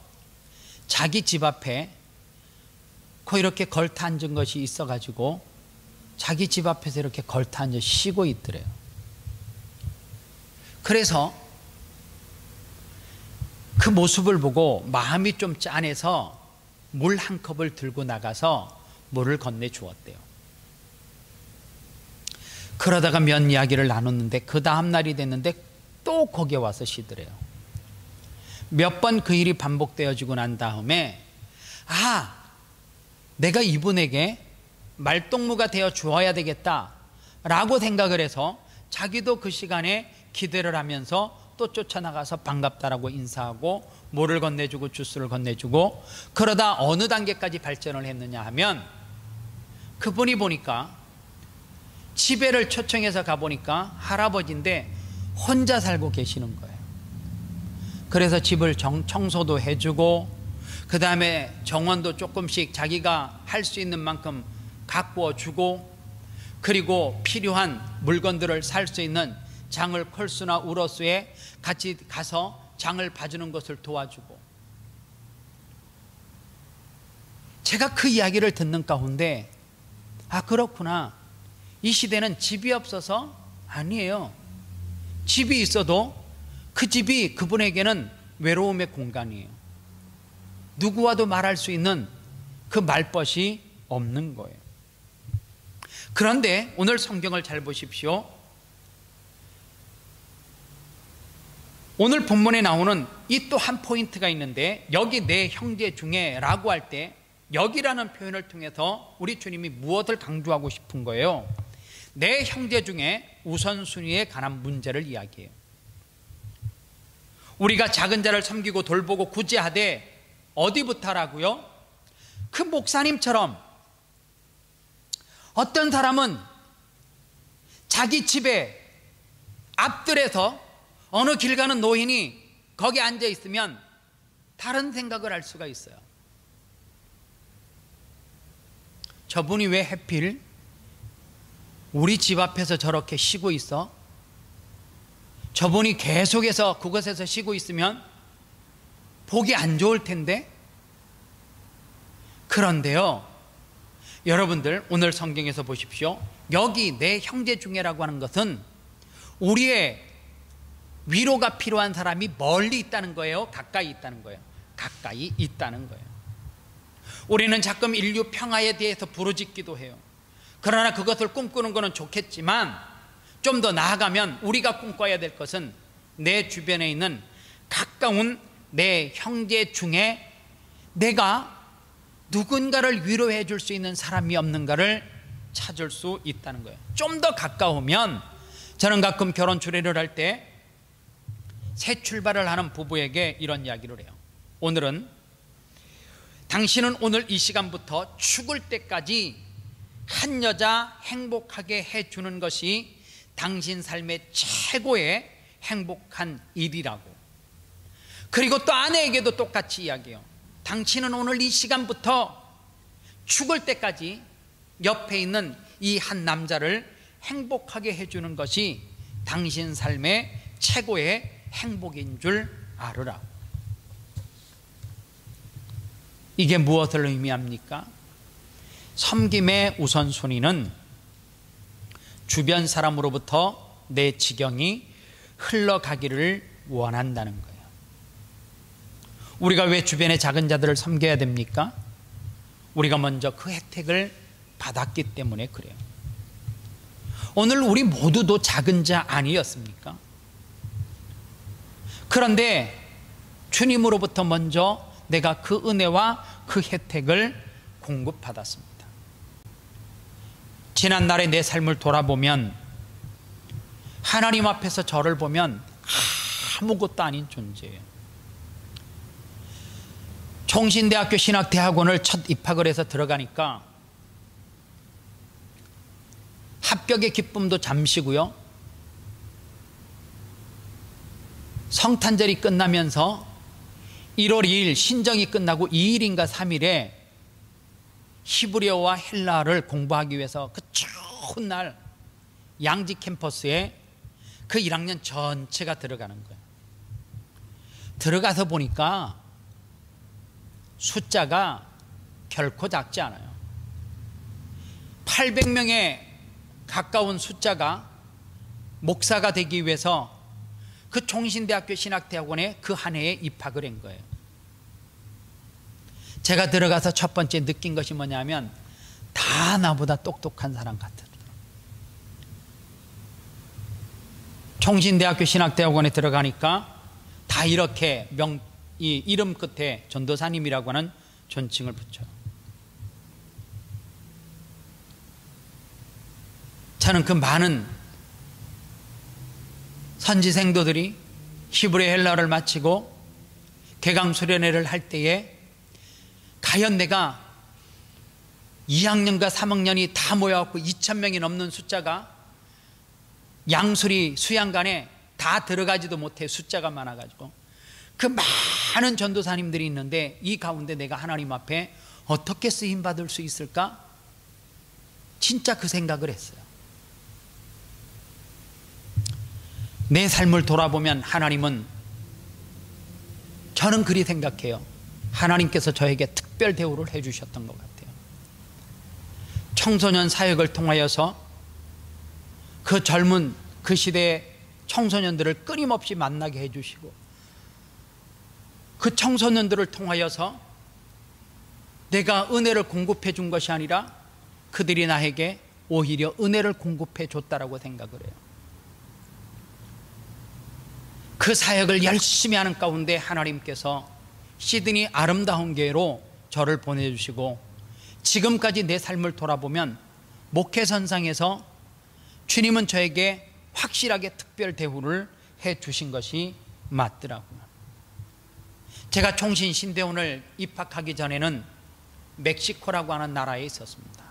자기 집 앞에 이렇게 걸터 앉은 것이 있어가지고 자기 집 앞에서 이렇게 걸터 앉아 쉬고 있더래요. 그래서 그 모습을 보고 마음이 좀 짠해서 물 한 컵을 들고 나가서 물을 건네주었대요. 그러다가 면 이야기를 나눴는데 그 다음 날이 됐는데 또 거기에 와서 쉬더래요. 몇 번 그 일이 반복되어지고 난 다음에 내가 이분에게 말동무가 되어 주어야 되겠다라고 생각을 해서 자기도 그 시간에 기대를 하면서 또 쫓아나가서 반갑다라고 인사하고 물을 건네주고 주스를 건네주고, 그러다 어느 단계까지 발전을 했느냐 하면 그분이 보니까 집에를 초청해서 가보니까 할아버지인데 혼자 살고 계시는 거예요. 그래서 집을 청소도 해주고 그 다음에 정원도 조금씩 자기가 할 수 있는 만큼 가꾸어 주고, 그리고 필요한 물건들을 살 수 있는 장을 컬수나 우러스에 같이 가서 장을 봐주는 것을 도와주고. 제가 그 이야기를 듣는 가운데 그렇구나, 이 시대는 집이 없어서 아니에요. 집이 있어도 그 집이 그분에게는 외로움의 공간이에요. 누구와도 말할 수 있는 그 말벗이 없는 거예요. 그런데 오늘 성경을 잘 보십시오. 오늘 본문에 나오는 이 또 한 포인트가 있는데, 여기 내 형제 중에 라고 할 때 여기라는 표현을 통해서 우리 주님이 무엇을 강조하고 싶은 거예요? 내 형제 중에 우선순위에 관한 문제를 이야기해요. 우리가 작은 자를 섬기고 돌보고 구제하되 어디부터라고요? 그 목사님처럼 어떤 사람은 자기 집에 앞뜰에서 어느 길 가는 노인이 거기 앉아 있으면 다른 생각을 할 수가 있어요. 저분이 왜 하필 우리 집 앞에서 저렇게 쉬고 있어? 저분이 계속해서 그곳에서 쉬고 있으면 보기 안 좋을 텐데. 그런데요, 여러분들 오늘 성경에서 보십시오. 여기 내 형제 중에라고 하는 것은 우리의 위로가 필요한 사람이 멀리 있다는 거예요? 가까이 있다는 거예요? 가까이 있다는 거예요. 우리는 가끔 인류 평화에 대해서 부르짖기도 해요. 그러나 그것을 꿈꾸는 것은 좋겠지만 좀 더 나아가면 우리가 꿈꿔야 될 것은 내 주변에 있는 가까운 내 형제 중에 내가 누군가를 위로해 줄 수 있는 사람이 없는가를 찾을 수 있다는 거예요. 좀 더 가까우면, 저는 가끔 결혼 주례를 할 때 새 출발을 하는 부부에게 이런 이야기를 해요. 오늘은 당신은 오늘 이 시간부터 죽을 때까지 한 여자 행복하게 해주는 것이 당신 삶의 최고의 행복한 일이라고. 그리고 또 아내에게도 똑같이 이야기해요. 당신은 오늘 이 시간부터 죽을 때까지 옆에 있는 이 한 남자를 행복하게 해주는 것이 당신 삶의 최고의 행복인 줄 알으라. 이게 무엇을 의미합니까? 섬김의 우선순위는 주변 사람으로부터 내 지경이 흘러가기를 원한다는 거예요. 우리가 왜 주변의 작은 자들을 섬겨야 됩니까? 우리가 먼저 그 혜택을 받았기 때문에 그래요. 오늘 우리 모두도 작은 자 아니었습니까? 그런데 주님으로부터 먼저 내가 그 은혜와 그 혜택을 공급받았습니다. 지난날의 내 삶을 돌아보면 하나님 앞에서 저를 보면 아무것도 아닌 존재예요. 총신대학교 신학대학원을 첫 입학을 해서 들어가니까 합격의 기쁨도 잠시고요, 성탄절이 끝나면서 1월 2일 신정이 끝나고 2일인가 3일에 히브리어와 헬라어를 공부하기 위해서 그 추운 날 양지 캠퍼스에 그 1학년 전체가 들어가는 거예요. 들어가서 보니까 숫자가 결코 작지 않아요. 800명에 가까운 숫자가 목사가 되기 위해서 그 총신대학교 신학대학원에 그 한 해에 입학을 한 거예요. 제가 들어가서 첫 번째 느낀 것이 뭐냐면 다 나보다 똑똑한 사람 같더라고요. 총신대학교 신학대학원에 들어가니까 다 이렇게 이 이름 끝에 전도사님이라고 하는 존칭을 붙여요. 저는 그 많은 선지생도들이 히브리 헬라어를 마치고 개강수련회를 할 때에 과연 내가 2학년과 3학년이 다 모여갖고 2,000명이 넘는 숫자가 양수리 수양관에 다 들어가지도 못해 숫자가 많아가지고 그 많은 전도사님들이 있는데 이 가운데 내가 하나님 앞에 어떻게 쓰임받을 수 있을까? 진짜 그 생각을 했어요. 내 삶을 돌아보면 하나님은, 저는 그리 생각해요. 하나님께서 저에게 특별 대우를 해주셨던 것 같아요. 청소년 사역을 통하여서 그 젊은 그 시대의 청소년들을 끊임없이 만나게 해주시고, 그 청소년들을 통하여서 내가 은혜를 공급해 준 것이 아니라 그들이 나에게 오히려 은혜를 공급해 줬다라고 생각을 해요. 그 사역을 열심히 하는 가운데 하나님께서 시드니 아름다운 교회로 저를 보내주시고, 지금까지 내 삶을 돌아보면 목회선상에서 주님은 저에게 확실하게 특별 대우를 해 주신 것이 맞더라고요. 제가 총신 신대원을 입학하기 전에는 멕시코라고 하는 나라에 있었습니다.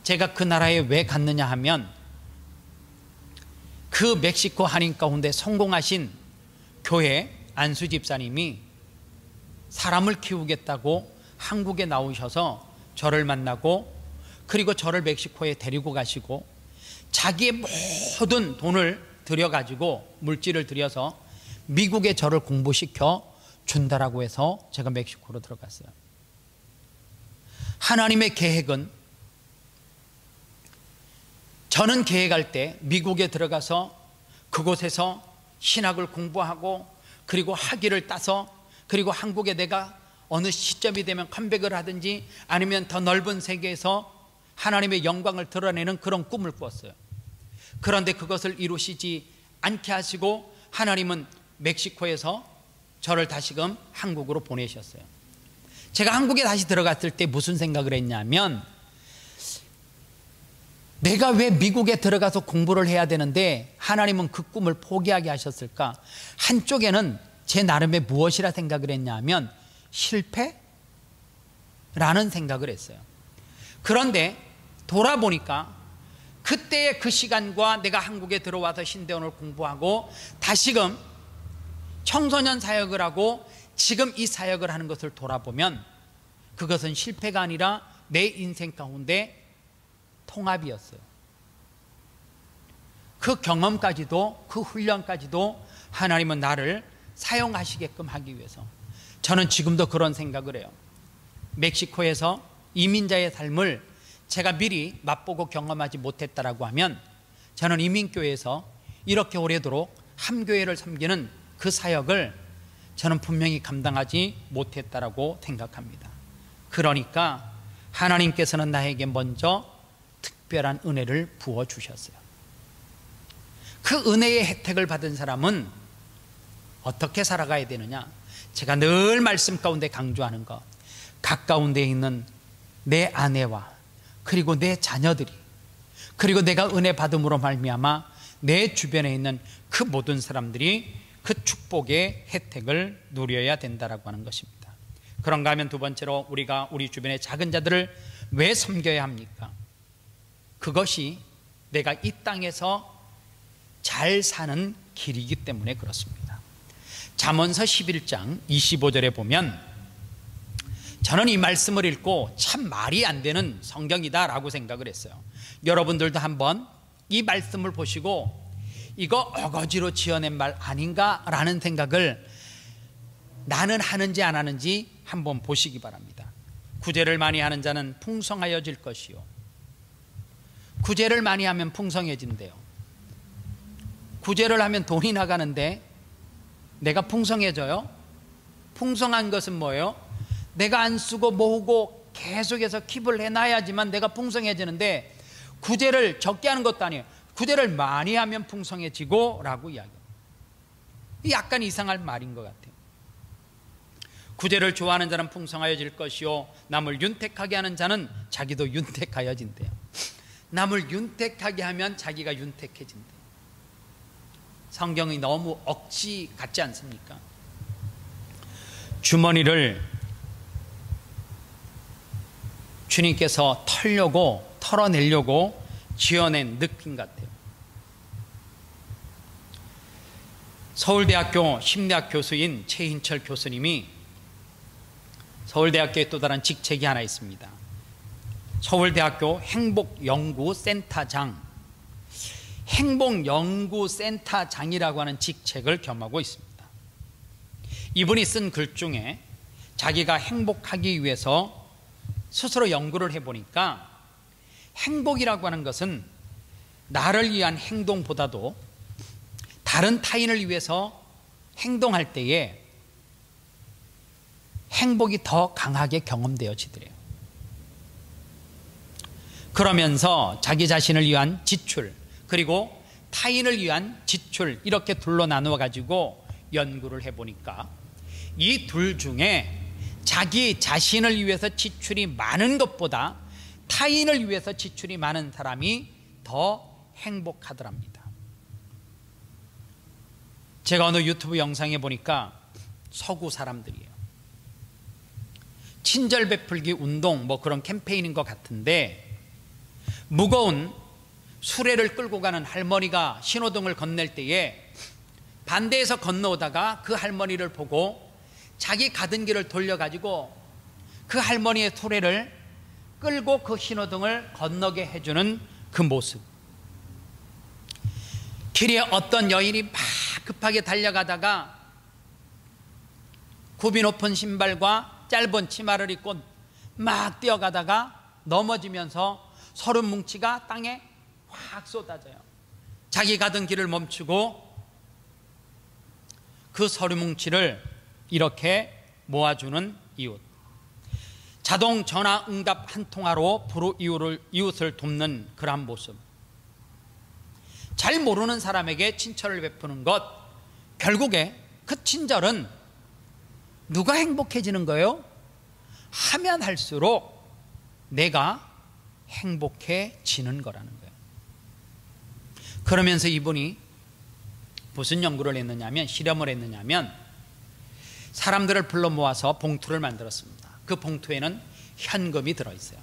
제가 그 나라에 왜 갔느냐 하면, 그 멕시코 한인 가운데 성공하신 교회 안수 집사님이 사람을 키우겠다고 한국에 나오셔서 저를 만나고, 그리고 저를 멕시코에 데리고 가시고 자기의 모든 돈을 들여가지고, 물질을 들여서 미국에 저를 공부시켜 준다라고 해서 제가 멕시코로 들어갔어요. 하나님의 계획은, 저는 계획할 때 미국에 들어가서 그곳에서 신학을 공부하고, 그리고 학위를 따서, 그리고 한국에 내가 어느 시점이 되면 컴백을 하든지 아니면 더 넓은 세계에서 하나님의 영광을 드러내는 그런 꿈을 꾸었어요. 그런데 그것을 이루시지 않게 하시고 하나님은 멕시코에서 저를 다시금 한국으로 보내셨어요. 제가 한국에 다시 들어갔을 때 무슨 생각을 했냐면, 내가 왜 미국에 들어가서 공부를 해야 되는데 하나님은 그 꿈을 포기하게 하셨을까? 한쪽에는 제 나름의 무엇이라 생각을 했냐면 실패라는 생각을 했어요. 그런데 돌아보니까 그때의 그 시간과 내가 한국에 들어와서 신대원을 공부하고 다시금 청소년 사역을 하고 지금 이 사역을 하는 것을 돌아보면 그것은 실패가 아니라 내 인생 가운데 통합이었어요. 그 경험까지도, 그 훈련까지도 하나님은 나를 사용하시게끔 하기 위해서, 저는 지금도 그런 생각을 해요. 멕시코에서 이민자의 삶을 제가 미리 맛보고 경험하지 못했다라고 하면 저는 이민교회에서 이렇게 오래도록 함교회를 섬기는 그 사역을 저는 분명히 감당하지 못했다라고 생각합니다. 그러니까 하나님께서는 나에게 먼저 특별한 은혜를 부어주셨어요. 그 은혜의 혜택을 받은 사람은 어떻게 살아가야 되느냐? 제가 늘 말씀 가운데 강조하는 것, 가까운 데 있는 내 아내와 그리고 내 자녀들이, 그리고 내가 은혜 받음으로 말미암아 내 주변에 있는 그 모든 사람들이 그 축복의 혜택을 누려야 된다라고 하는 것입니다. 그런가 하면 두 번째로, 우리가 우리 주변의 작은 자들을 왜 섬겨야 합니까? 그것이 내가 이 땅에서 잘 사는 길이기 때문에 그렇습니다. 잠언서 11장 25절에 보면, 저는 이 말씀을 읽고 참 말이 안 되는 성경이다 라고 생각을 했어요. 여러분들도 한번 이 말씀을 보시고 이거 어거지로 지어낸 말 아닌가 라는 생각을 나는 하는지 안 하는지 한번 보시기 바랍니다. 구제를 많이 하는 자는 풍성하여질 것이요, 구제를 많이 하면 풍성해진대요. 구제를 하면 돈이 나가는데 내가 풍성해져요? 풍성한 것은 뭐예요? 내가 안 쓰고 모으고 계속해서 킵을 해놔야지만 내가 풍성해지는데, 구제를 적게 하는 것도 아니에요. 구제를 많이 하면 풍성해지고 라고 이야기합니다. 약간 이상한 말인 것 같아요. 구제를 좋아하는 자는 풍성하여질 것이요 남을 윤택하게 하는 자는 자기도 윤택하여진대요. 남을 윤택하게 하면 자기가 윤택해진대요. 성경이 너무 억지 같지 않습니까? 주머니를 주님께서 털어내려고 지어낸 느낌 같아요. 서울대학교 심리학 교수인 최인철 교수님이 서울대학교에 또 다른 직책이 하나 있습니다. 서울대학교 행복연구센터장, 행복연구센터장이라고 하는 직책을 겸하고 있습니다. 이분이 쓴 글 중에 자기가 행복하기 위해서 스스로 연구를 해보니까 행복이라고 하는 것은 나를 위한 행동보다도 다른 타인을 위해서 행동할 때에 행복이 더 강하게 경험되어지더래요. 그러면서 자기 자신을 위한 지출 그리고 타인을 위한 지출 이렇게 둘로 나누어 가지고 연구를 해보니까 이 둘 중에 자기 자신을 위해서 지출이 많은 것보다 타인을 위해서 지출이 많은 사람이 더 행복하더랍니다. 제가 어느 유튜브 영상에 보니까 서구 사람들이에요. 친절 베풀기 운동 뭐 그런 캠페인인 것 같은데 무거운 수레를 끌고 가는 할머니가 신호등을 건넬 때에 반대에서 건너오다가 그 할머니를 보고 자기 가던 길을 돌려가지고 그 할머니의 수레를 끌고 그 신호등을 건너게 해주는 그 모습. 길에 어떤 여인이 막 급하게 달려가다가 굽이 높은 신발과 짧은 치마를 입고 막 뛰어가다가 넘어지면서 서른 뭉치가 땅에 확 쏟아져요. 자기 가던 길을 멈추고 그 서른 뭉치를 이렇게 모아주는 이웃. 자동 전화 응답 한 통화로 이웃을 돕는 그러한 모습. 잘 모르는 사람에게 친절을 베푸는 것, 결국에 그 친절은 누가 행복해지는 거예요? 하면 할수록 내가 행복해지는 거라는 거예요. 그러면서 이분이 무슨 연구를 했느냐면, 실험을 했느냐면 사람들을 불러 모아서 봉투를 만들었습니다. 그 봉투에는 현금이 들어있어요.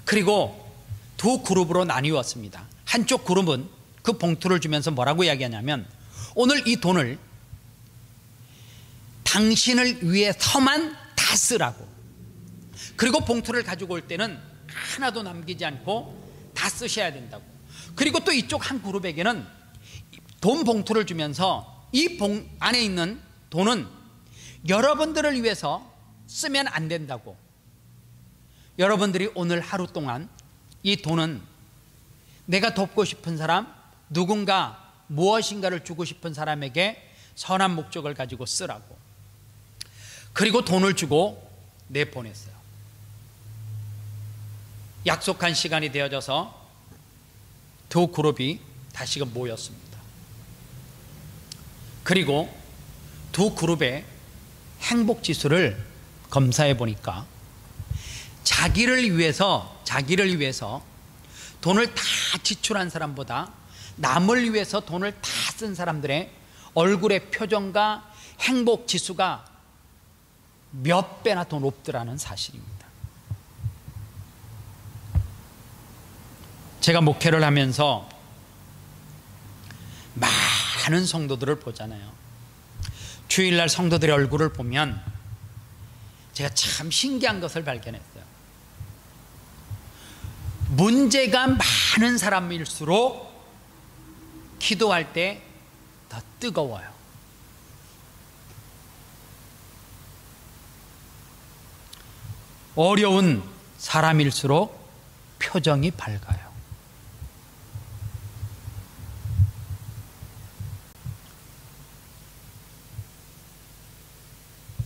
그리고 두 그룹으로 나뉘었습니다. 한쪽 그룹은 그 봉투를 주면서 뭐라고 이야기하냐면, 오늘 이 돈을 당신을 위해서만 다 쓰라고. 그리고 봉투를 가지고 올 때는 하나도 남기지 않고 다 쓰셔야 된다고. 그리고 또 이쪽 한 그룹에게는 돈 봉투를 주면서 이 안에 있는 돈은 여러분들을 위해서 쓰면 안 된다고. 여러분들이 오늘 하루 동안 이 돈은 내가 돕고 싶은 사람, 누군가 무엇인가를 주고 싶은 사람에게 선한 목적을 가지고 쓰라고. 그리고 돈을 주고 내보냈어요. 약속한 시간이 되어져서 두 그룹이 다시금 모였습니다. 그리고 두 그룹의 행복지수를 검사해 보니까 자기를 위해서 돈을 다 지출한 사람보다 남을 위해서 돈을 다 쓴 사람들의 얼굴의 표정과 행복지수가 몇 배나 더 높더라는 사실입니다. 제가 목회를 하면서 많은 성도들을 보잖아요. 주일날 성도들의 얼굴을 보면 제가 참 신기한 것을 발견했어요. 문제가 많은 사람일수록 기도할 때 더 뜨거워요. 어려운 사람일수록 표정이 밝아요.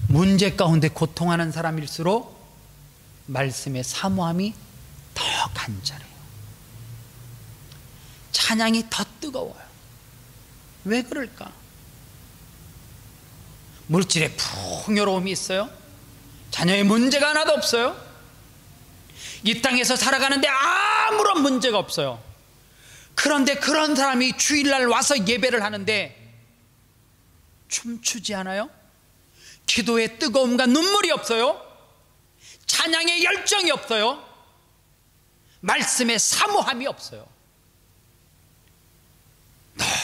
문제 가운데 고통하는 사람일수록 말씀의 사모함이 더 간절해요. 찬양이 더 뜨거워요. 왜 그럴까? 물질에 풍요로움이 있어요. 자녀의 문제가 하나도 없어요. 이 땅에서 살아가는데 아무런 문제가 없어요. 그런데 그런 사람이 주일날 와서 예배를 하는데 춤추지 않아요? 기도의 뜨거움과 눈물이 없어요. 찬양의 열정이 없어요. 말씀의 사모함이 없어요.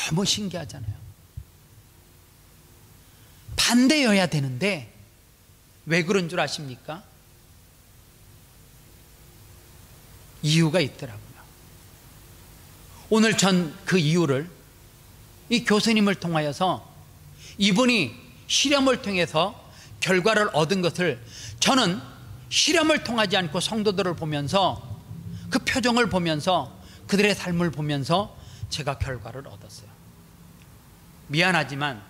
너무 신기하잖아요. 반대여야 되는데 왜 그런 줄 아십니까? 이유가 있더라고요. 오늘 전 그 이유를 이 교수님을 통하여서 이분이 실험을 통해서 결과를 얻은 것을 저는 실험을 통하지 않고 성도들을 보면서 그 표정을 보면서 그들의 삶을 보면서 제가 결과를 얻었어요. 미안하지만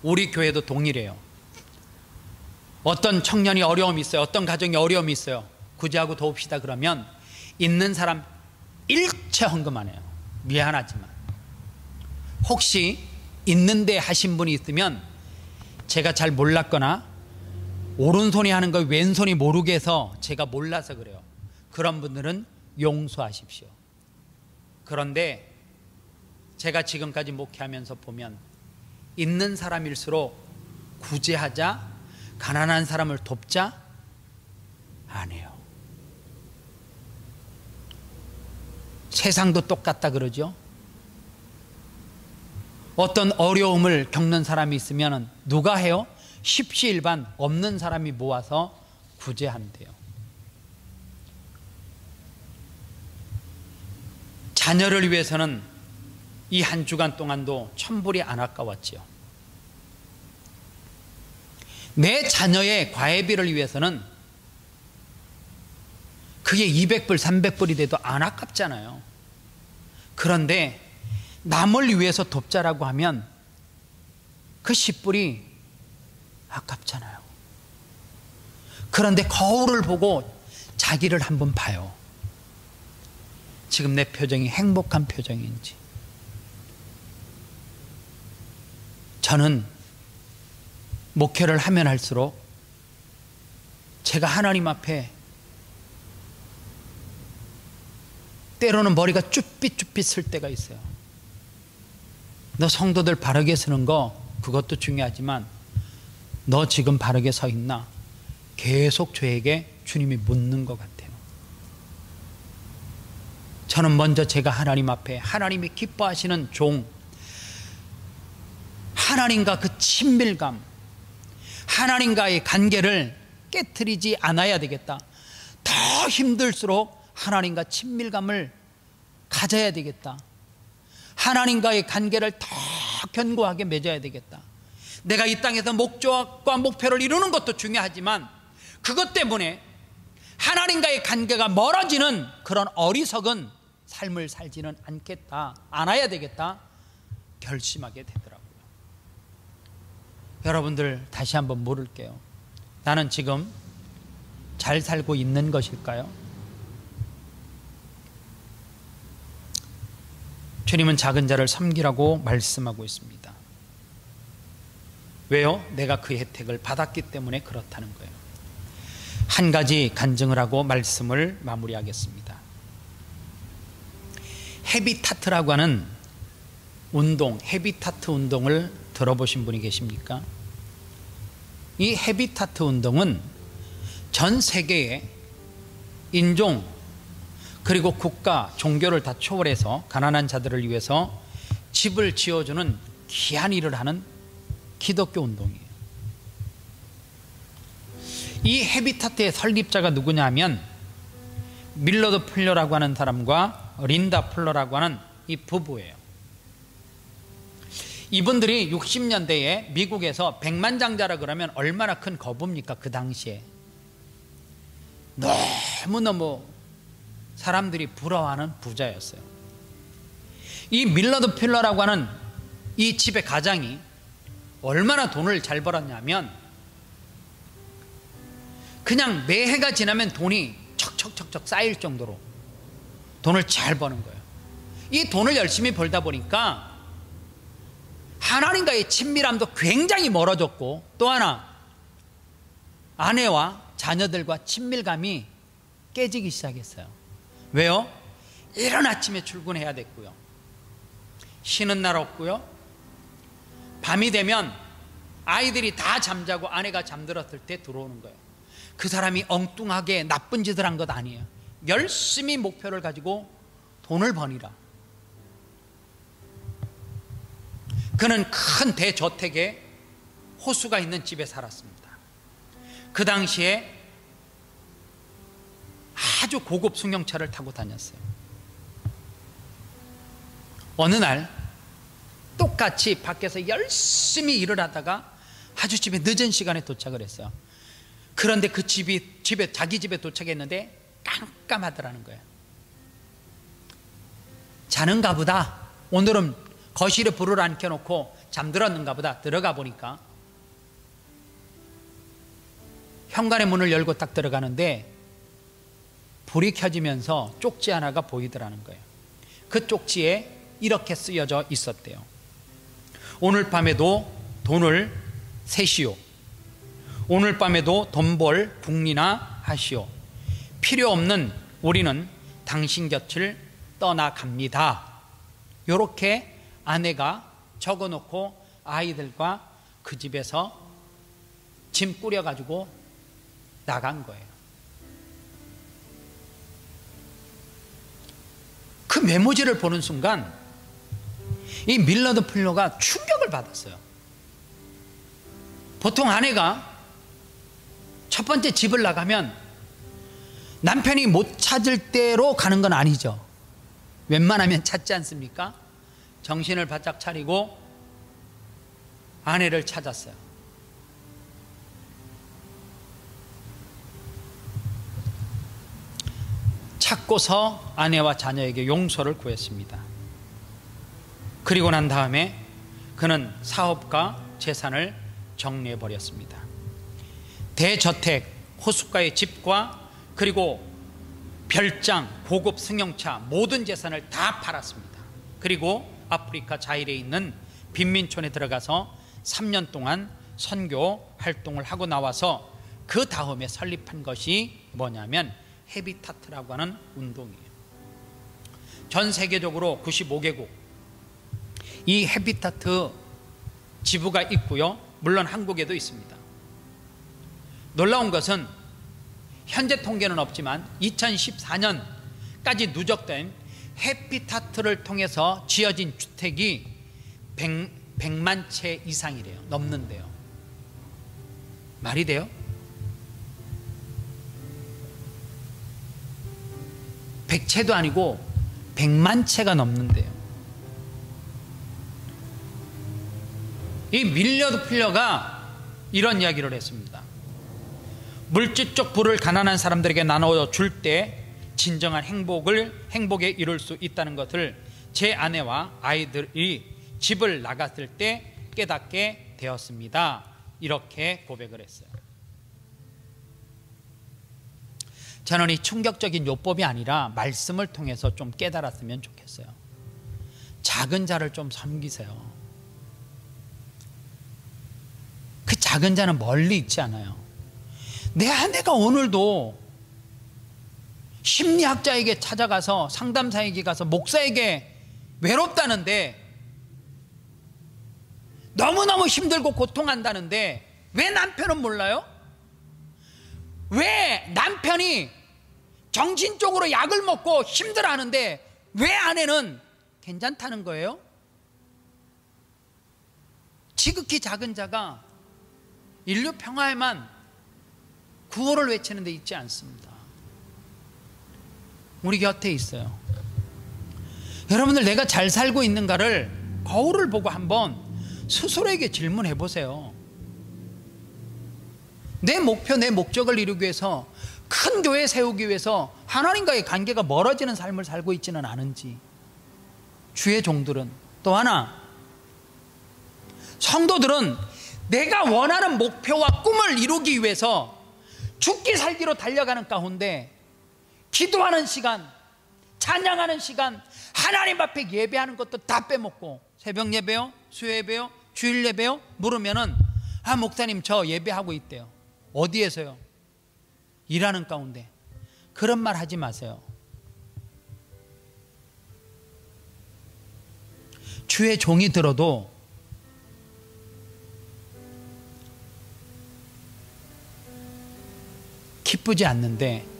우리 교회도 동일해요. 어떤 청년이 어려움이 있어요. 어떤 가정이 어려움이 있어요. 구제하고 도웁시다 그러면 있는 사람 일체 헌금 안 해요. 미안하지만 혹시 있는데 하신 분이 있으면 제가 잘 몰랐거나 오른손이 하는 걸 왼손이 모르게 해서 제가 몰라서 그래요. 그런 분들은 용서하십시오. 그런데 제가 지금까지 목회하면서 보면 있는 사람일수록 구제하자, 가난한 사람을 돕자 안 해요. 세상도 똑같다 그러죠. 어떤 어려움을 겪는 사람이 있으면 누가 해요? 십시일반 없는 사람이 모아서 구제한대요. 자녀를 위해서는 이 한 주간 동안도 천불이 안 아까웠지요. 내 자녀의 과외비를 위해서는 그게 200불, 300불이 돼도 안 아깝잖아요. 그런데 남을 위해서 돕자라고 하면 그 10불이 아깝잖아요. 그런데 거울을 보고 자기를 한번 봐요. 지금 내 표정이 행복한 표정인지. 저는 목회를 하면 할수록 제가 하나님 앞에 때로는 머리가 쭈삣쭈삣 쓸 때가 있어요. 너 성도들 바르게 서는 거 그것도 중요하지만 너 지금 바르게 서 있나? 계속 저에게 주님이 묻는 것 같아요. 저는 먼저 제가 하나님 앞에 하나님이 기뻐하시는 종, 하나님과 그 친밀감, 하나님과의 관계를 깨트리지 않아야 되겠다. 더 힘들수록 하나님과 친밀감을 가져야 되겠다. 하나님과의 관계를 더 견고하게 맺어야 되겠다. 내가 이 땅에서 목적과 목표를 이루는 것도 중요하지만 그것 때문에 하나님과의 관계가 멀어지는 그런 어리석은 삶을 살지는 않겠다, 않아야 되겠다 결심하게 되더라고요. 여러분들 다시 한번 물을게요. 나는 지금 잘 살고 있는 것일까요? 주님은 작은 자를 섬기라고 말씀하고 있습니다. 왜요? 내가 그 혜택을 받았기 때문에 그렇다는 거예요. 한 가지 간증을 하고 말씀을 마무리하겠습니다. 헤비타트라고 하는 운동, 헤비타트 운동을 들어보신 분이 계십니까? 이 헤비타트 운동은 전 세계의 인종 그리고 국가, 종교를 다 초월해서 가난한 자들을 위해서 집을 지어주는 귀한 일을 하는 기독교 운동이에요. 이 헤비타트의 설립자가 누구냐 하면 밀러드 풀러라고 하는 사람과 린다 풀러라고 하는 이 부부예요. 이분들이 60년대에 미국에서 백만장자라 그러면 얼마나 큰 거부입니까? 그 당시에 너무너무 사람들이 부러워하는 부자였어요. 이 밀러드 필러라고 하는 이 집의 가장이 얼마나 돈을 잘 벌었냐면 그냥 매해가 지나면 돈이 척척척척 쌓일 정도로 돈을 잘 버는 거예요. 이 돈을 열심히 벌다 보니까 하나님과의 친밀함도 굉장히 멀어졌고, 또 하나 아내와 자녀들과 친밀감이 깨지기 시작했어요. 왜요? 이른 아침에 출근해야 됐고요, 쉬는 날 없고요, 밤이 되면 아이들이 다 잠자고 아내가 잠들었을 때 들어오는 거예요. 그 사람이 엉뚱하게 나쁜 짓을 한 것 아니에요. 열심히 목표를 가지고 돈을 버니라. 그는 큰 대저택에 호수가 있는 집에 살았습니다. 그 당시에 아주 고급 승용차를 타고 다녔어요. 어느 날 똑같이 밖에서 열심히 일을 하다가 아주 집에 늦은 시간에 도착을 했어요. 그런데 그 자기 집에 도착했는데 깜깜하더라는 거예요. 자는가 보다, 오늘은 거실에 불을 안 켜놓고 잠들었는가 보다. 들어가 보니까 현관의 문을 열고 딱 들어가는데 불이 켜지면서 쪽지 하나가 보이더라는 거예요. 그 쪽지에 이렇게 쓰여져 있었대요. 오늘 밤에도 돈을 세시오. 오늘 밤에도 돈 벌 궁리나 하시오. 필요 없는 우리는 당신 곁을 떠나갑니다. 이렇게 아내가 적어놓고 아이들과 그 집에서 짐 꾸려가지고 나간 거예요. 그 메모지를 보는 순간 이 밀러드 플러가 충격을 받았어요. 보통 아내가 첫 번째 집을 나가면 남편이 못 찾을 때로 가는 건 아니죠. 웬만하면 찾지 않습니까? 정신을 바짝 차리고 아내를 찾았어요. 찾고서 아내와 자녀에게 용서를 구했습니다. 그리고 난 다음에 그는 사업과 재산을 정리해버렸습니다. 대저택, 호숫가의 집과 그리고 별장, 고급 승용차, 모든 재산을 다 팔았습니다. 그리고 아프리카 자일에 있는 빈민촌에 들어가서 3년 동안 선교 활동을 하고 나와서 그 다음에 설립한 것이 뭐냐면 헤비타트라고 하는 운동이에요. 전 세계적으로 95개국 이 헤비타트 지부가 있고요, 물론 한국에도 있습니다. 놀라운 것은 현재 통계는 없지만 2014년까지 누적된 헤비타트를 통해서 지어진 주택이 100만 채 이상이래요. 넘는데요. 말이 돼요? 100채도 아니고 100만 채가 넘는데요. 이 밀러드 플러가 이런 이야기를 했습니다. 물질적 부를 가난한 사람들에게 나눠 줄 때 진정한 행복에 이룰 수 있다는 것을 제 아내와 아이들이 집을 나갔을 때 깨닫게 되었습니다. 이렇게 고백을 했어요. 저는 이 충격적인 요법이 아니라 말씀을 통해서 좀 깨달았으면 좋겠어요. 작은 자를 좀 섬기세요. 그 작은 자는 멀리 있지 않아요. 내 아내가 오늘도 심리학자에게 찾아가서, 상담사에게 가서, 목사에게 외롭다는데, 너무너무 힘들고 고통한다는데 왜 남편은 몰라요? 왜 남편이 정신적으로 약을 먹고 힘들어하는데 왜 아내는 괜찮다는 거예요? 지극히 작은 자가 인류 평화에만 구호를 외치는 데 있지 않습니다. 우리 곁에 있어요. 여러분들, 내가 잘 살고 있는가를 거울을 보고 한번 스스로에게 질문해 보세요. 내 목표, 내 목적을 이루기 위해서, 큰 교회 세우기 위해서 하나님과의 관계가 멀어지는 삶을 살고 있지는 않은지. 주의 종들은, 또 하나 성도들은 내가 원하는 목표와 꿈을 이루기 위해서 죽기 살기로 달려가는 가운데 기도하는 시간, 찬양하는 시간, 하나님 앞에 예배하는 것도 다 빼먹고 새벽 예배요? 수요 예배요? 주일 예배요? 물으면은 목사님 저 예배하고 있대요. 어디에서요? 일하는 가운데. 그런 말 하지 마세요. 주의 종이 들어도 기쁘지 않는데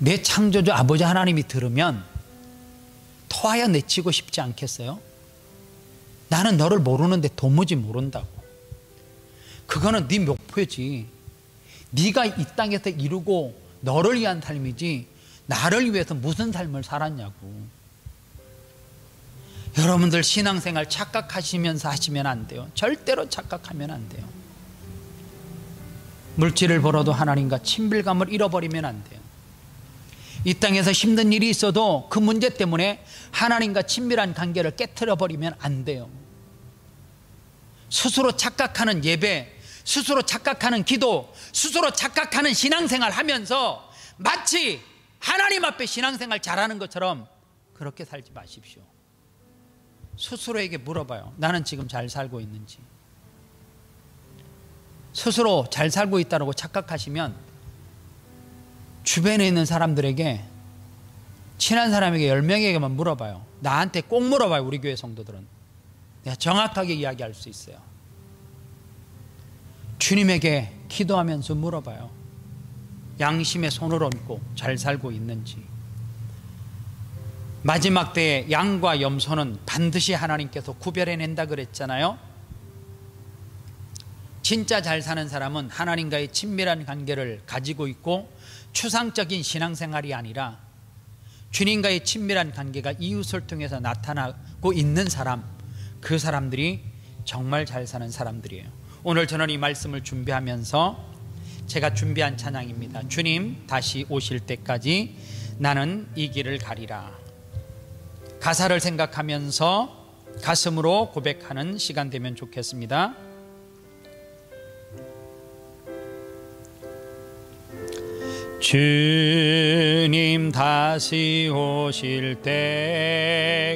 내 창조주 아버지 하나님이 들으면 토하여 내치고 싶지 않겠어요? 나는 너를 모르는데 도무지 모른다고. 그거는 네 목표지. 네가 이 땅에서 이루고 너를 위한 삶이지 나를 위해서 무슨 삶을 살았냐고. 여러분들 신앙생활 착각하시면서 하시면 안 돼요. 절대로 착각하면 안 돼요. 물질을 벌어도 하나님과 친밀감을 잃어버리면 안 돼요. 이 땅에서 힘든 일이 있어도 그 문제 때문에 하나님과 친밀한 관계를 깨트려 버리면 안 돼요. 스스로 착각하는 예배, 스스로 착각하는 기도, 스스로 착각하는 신앙생활 하면서 마치 하나님 앞에 신앙생활 잘하는 것처럼 그렇게 살지 마십시오. 스스로에게 물어봐요. 나는 지금 잘 살고 있는지. 스스로 잘 살고 있다고 착각하시면 주변에 있는 사람들에게, 친한 사람에게 10명에게만 물어봐요. 나한테 꼭 물어봐요. 우리 교회 성도들은. 내가 정확하게 이야기할 수 있어요. 주님에게 기도하면서 물어봐요. 양심에 손을 얹고 잘 살고 있는지. 마지막 때에 양과 염소는 반드시 하나님께서 구별해낸다 그랬잖아요. 진짜 잘 사는 사람은 하나님과의 친밀한 관계를 가지고 있고 추상적인 신앙생활이 아니라 주님과의 친밀한 관계가 이웃을 통해서 나타나고 있는 사람, 그 사람들이 정말 잘 사는 사람들이에요. 오늘 저는 이 말씀을 준비하면서 제가 준비한 찬양입니다. 주님 다시 오실 때까지 나는 이 길을 가리라. 가사를 생각하면서 가슴으로 고백하는 시간 되면 좋겠습니다. 주님 다시 오실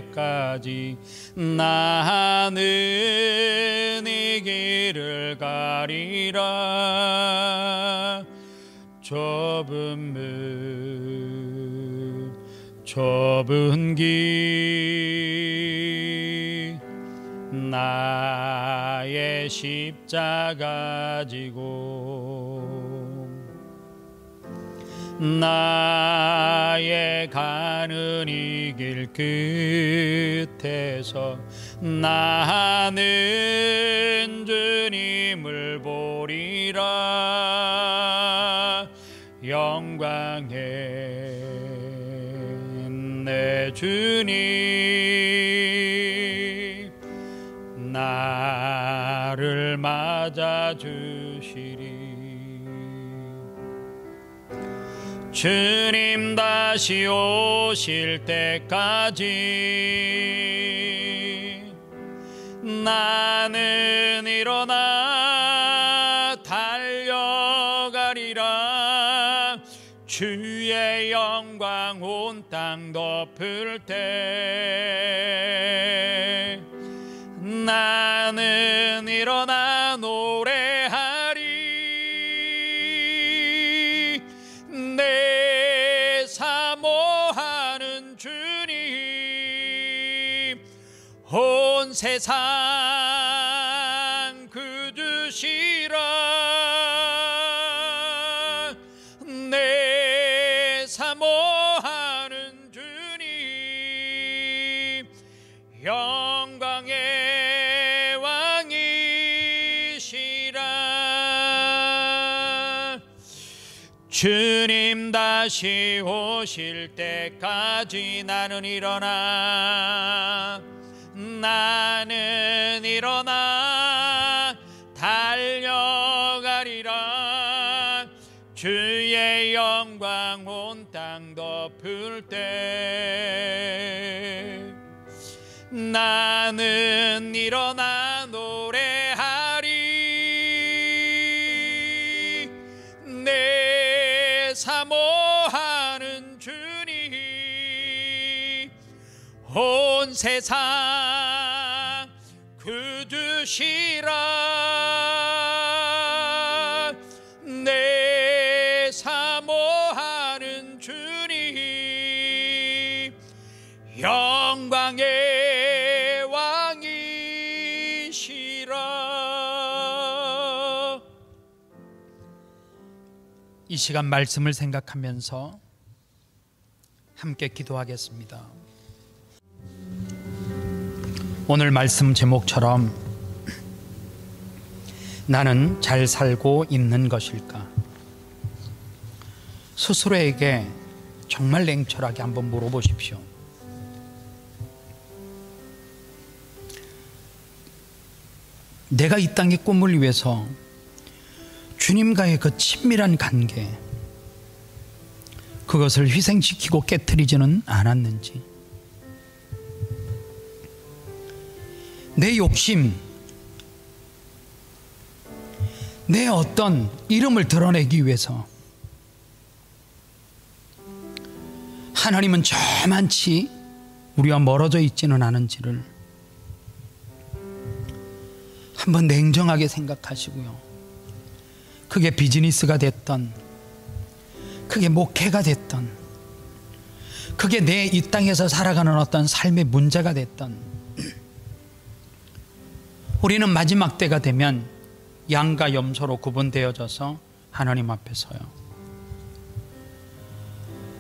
때까지 나는 이 길을 가리라. 좁은 길 나의 십자가 지고 나의 가는 이 길 끝에서 나는 주님을 보리라. 영광의 내 주님 나를 맞아주시리. 주님 다시 오실 때까지 나는 일어나 달려가리라. 주의 영광 온 땅 덮을 때 나는 일어나 노래하리. 내 사모하는 주님 온 세상 그 주시라. 내 사모하는 주님 영광의 왕이시라. 주님 다시 오실 때까지 나는 일어나 달려가리라. 주의 영광 온 땅 덮을 때 나는 일어나 노래하리. 내 사모하는 주님 세상 굳으시라. 내 사모하는 주님 영광의 왕이시라. 이 시간 말씀을 생각하면서 함께 기도하겠습니다. 오늘 말씀 제목처럼 나는 잘 살고 있는 것일까? 스스로에게 정말 냉철하게 한번 물어보십시오. 내가 이 땅의 꿈을 위해서 주님과의 그 친밀한 관계, 그것을 희생시키고 깨트리지는 않았는지, 내 욕심, 내 어떤 이름을 드러내기 위해서 하나님은 저만치 우리와 멀어져 있지는 않은지를 한번 냉정하게 생각하시고요. 그게 비즈니스가 됐던, 그게 목회가 됐던, 그게 내 이 땅에서 살아가는 어떤 삶의 문제가 됐던, 우리는 마지막 때가 되면 양과 염소로 구분되어져서 하나님 앞에 서요.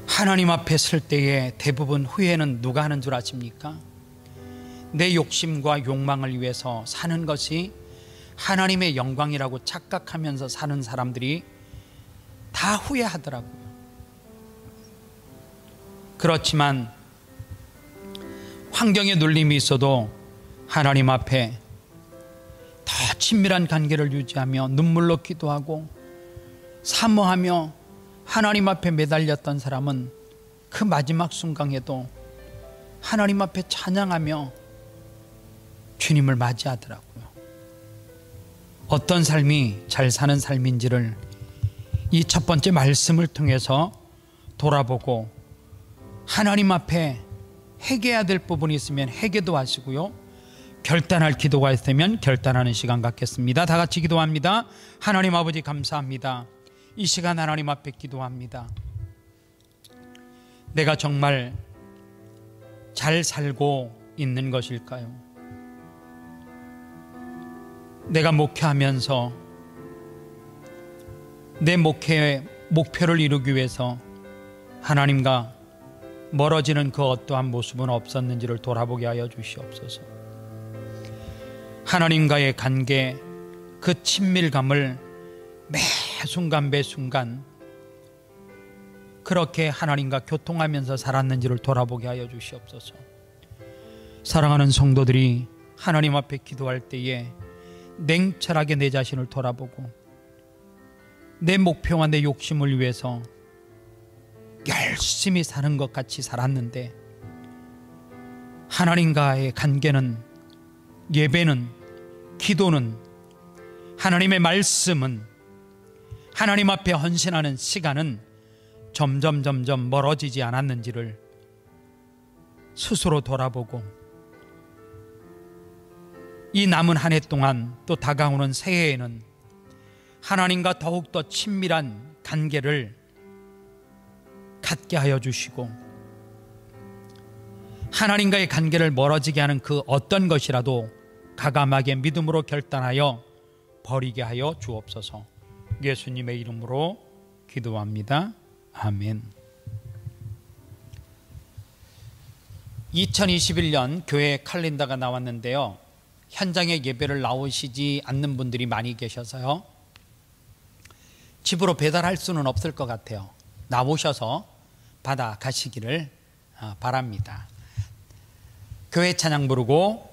하나님 앞에 설 때에 대부분 후회는 누가 하는 줄 아십니까? 내 욕심과 욕망을 위해서 사는 것이 하나님의 영광이라고 착각하면서 사는 사람들이 다 후회하더라고요. 그렇지만 환경에 눌림이 있어도 하나님 앞에 더 친밀한 관계를 유지하며 눈물로 기도하고 사모하며 하나님 앞에 매달렸던 사람은 그 마지막 순간에도 하나님 앞에 찬양하며 주님을 맞이하더라고요. 어떤 삶이 잘 사는 삶인지를 이 첫 번째 말씀을 통해서 돌아보고 하나님 앞에 회개해야 될 부분이 있으면 회개도 하시고요, 결단할 기도가 있으면 결단하는 시간 갖겠습니다. 다 같이 기도합니다. 하나님 아버지 감사합니다. 이 시간 하나님 앞에 기도합니다. 내가 정말 잘 살고 있는 것일까요? 내가 목회하면서 내 목회의 목표를 이루기 위해서 하나님과 멀어지는 그 어떠한 모습은 없었는지를 돌아보게 하여 주시옵소서. 하나님과의 관계, 그 친밀감을 매 순간 매 순간 그렇게 하나님과 교통하면서 살았는지를 돌아보게 하여 주시옵소서. 사랑하는 성도들이 하나님 앞에 기도할 때에 냉철하게 내 자신을 돌아보고 내 목표와 내 욕심을 위해서 열심히 사는 것 같이 살았는데 하나님과의 관계는, 예배는, 기도는, 하나님의 말씀은, 하나님 앞에 헌신하는 시간은 점점 멀어지지 않았는지를 스스로 돌아보고 이 남은 한 해 동안 또 다가오는 새해에는 하나님과 더욱더 친밀한 관계를 갖게 하여 주시고 하나님과의 관계를 멀어지게 하는 그 어떤 것이라도 가감하게 믿음으로 결단하여 버리게 하여 주옵소서. 예수님의 이름으로 기도합니다. 아멘. 2021년 교회 칼렌더가 나왔는데요, 현장에 예배를 나오시지 않는 분들이 많이 계셔서요, 집으로 배달할 수는 없을 것 같아요. 나오셔서 받아 가시기를 바랍니다. 교회 찬양 부르고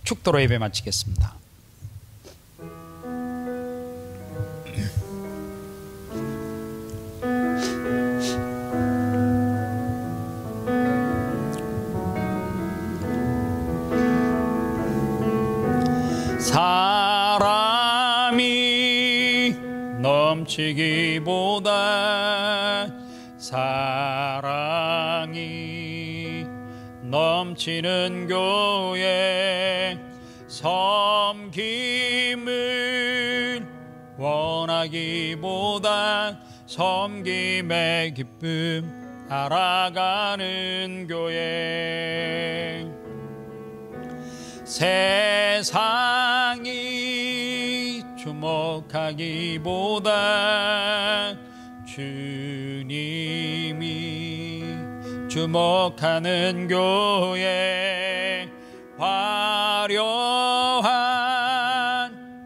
축도로 예배 마치겠습니다. 사람이 넘치기보다 사랑이 넘치는 교회 섬김을 원하기보다 섬김의 기쁨 알아가는 교회 세상이 주목하기보다 주님이 주목하는 교회 화려한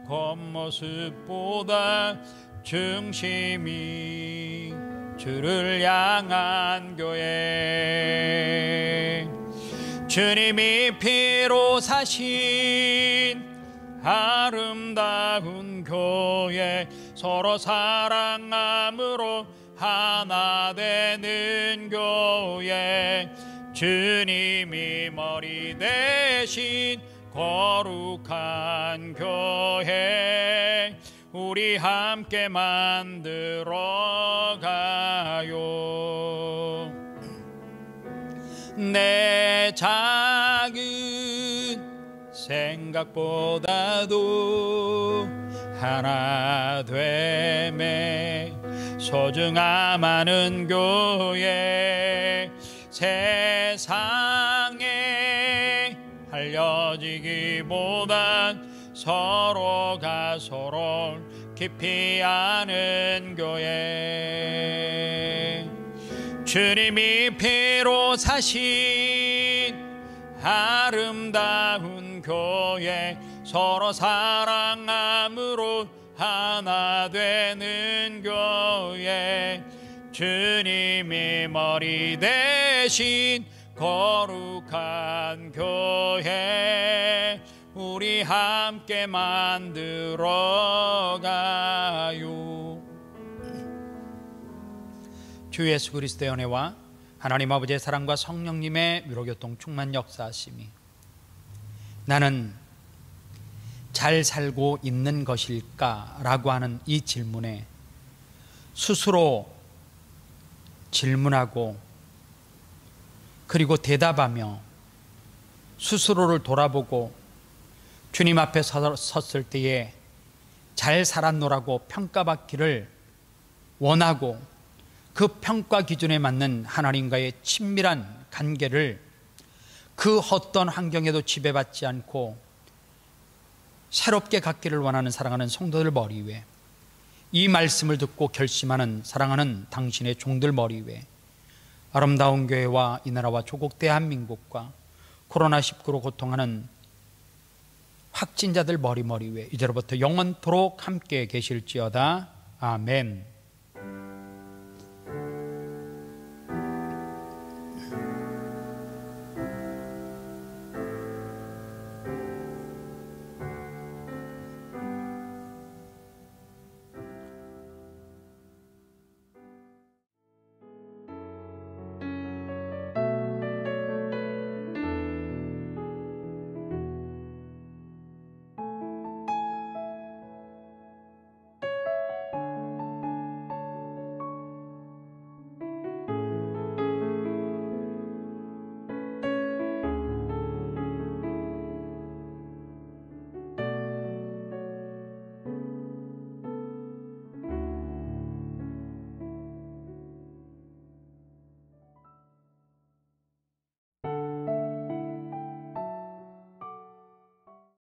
겉모습보다 중심이 주를 향한 교회 주님이 피로 사신 아름다운 교회 서로 사랑함으로 하나 되는 교회 주님이 머리 대신 거룩한 교회 우리 함께 만들어가요. 내 작은 생각보다도 하나 됨에 소중함하는 교회 세상에 알려지기보단 서로가 서로를 깊이 아는 교회 주님이 피로 사신 아름다운 교회 서로 사랑함으로 하나 되는 교회 주님이 머리 대신 거룩한 교회 우리 함께 만들어가요. 주 예수 그리스도의 은혜와 하나님 아버지의 사랑과 성령님의 위로교통 충만 역사하심이 나는 잘 살고 있는 것일까? 라고 하는 이 질문에 스스로 질문하고 그리고 대답하며 스스로를 돌아보고 주님 앞에 섰을 때에 잘 살았노라고 평가받기를 원하고 그 평가 기준에 맞는 하나님과의 친밀한 관계를 그 어떤 환경에도 지배받지 않고 새롭게 갖기를 원하는 사랑하는 성도들 머리 위에 이 말씀을 듣고 결심하는 사랑하는 당신의 종들 머리 위에 아름다운 교회와 이 나라와 조국 대한민국과 코로나19로 고통하는 확진자들 머리 위에 이제로부터 영원토록 함께 계실지어다. 아멘.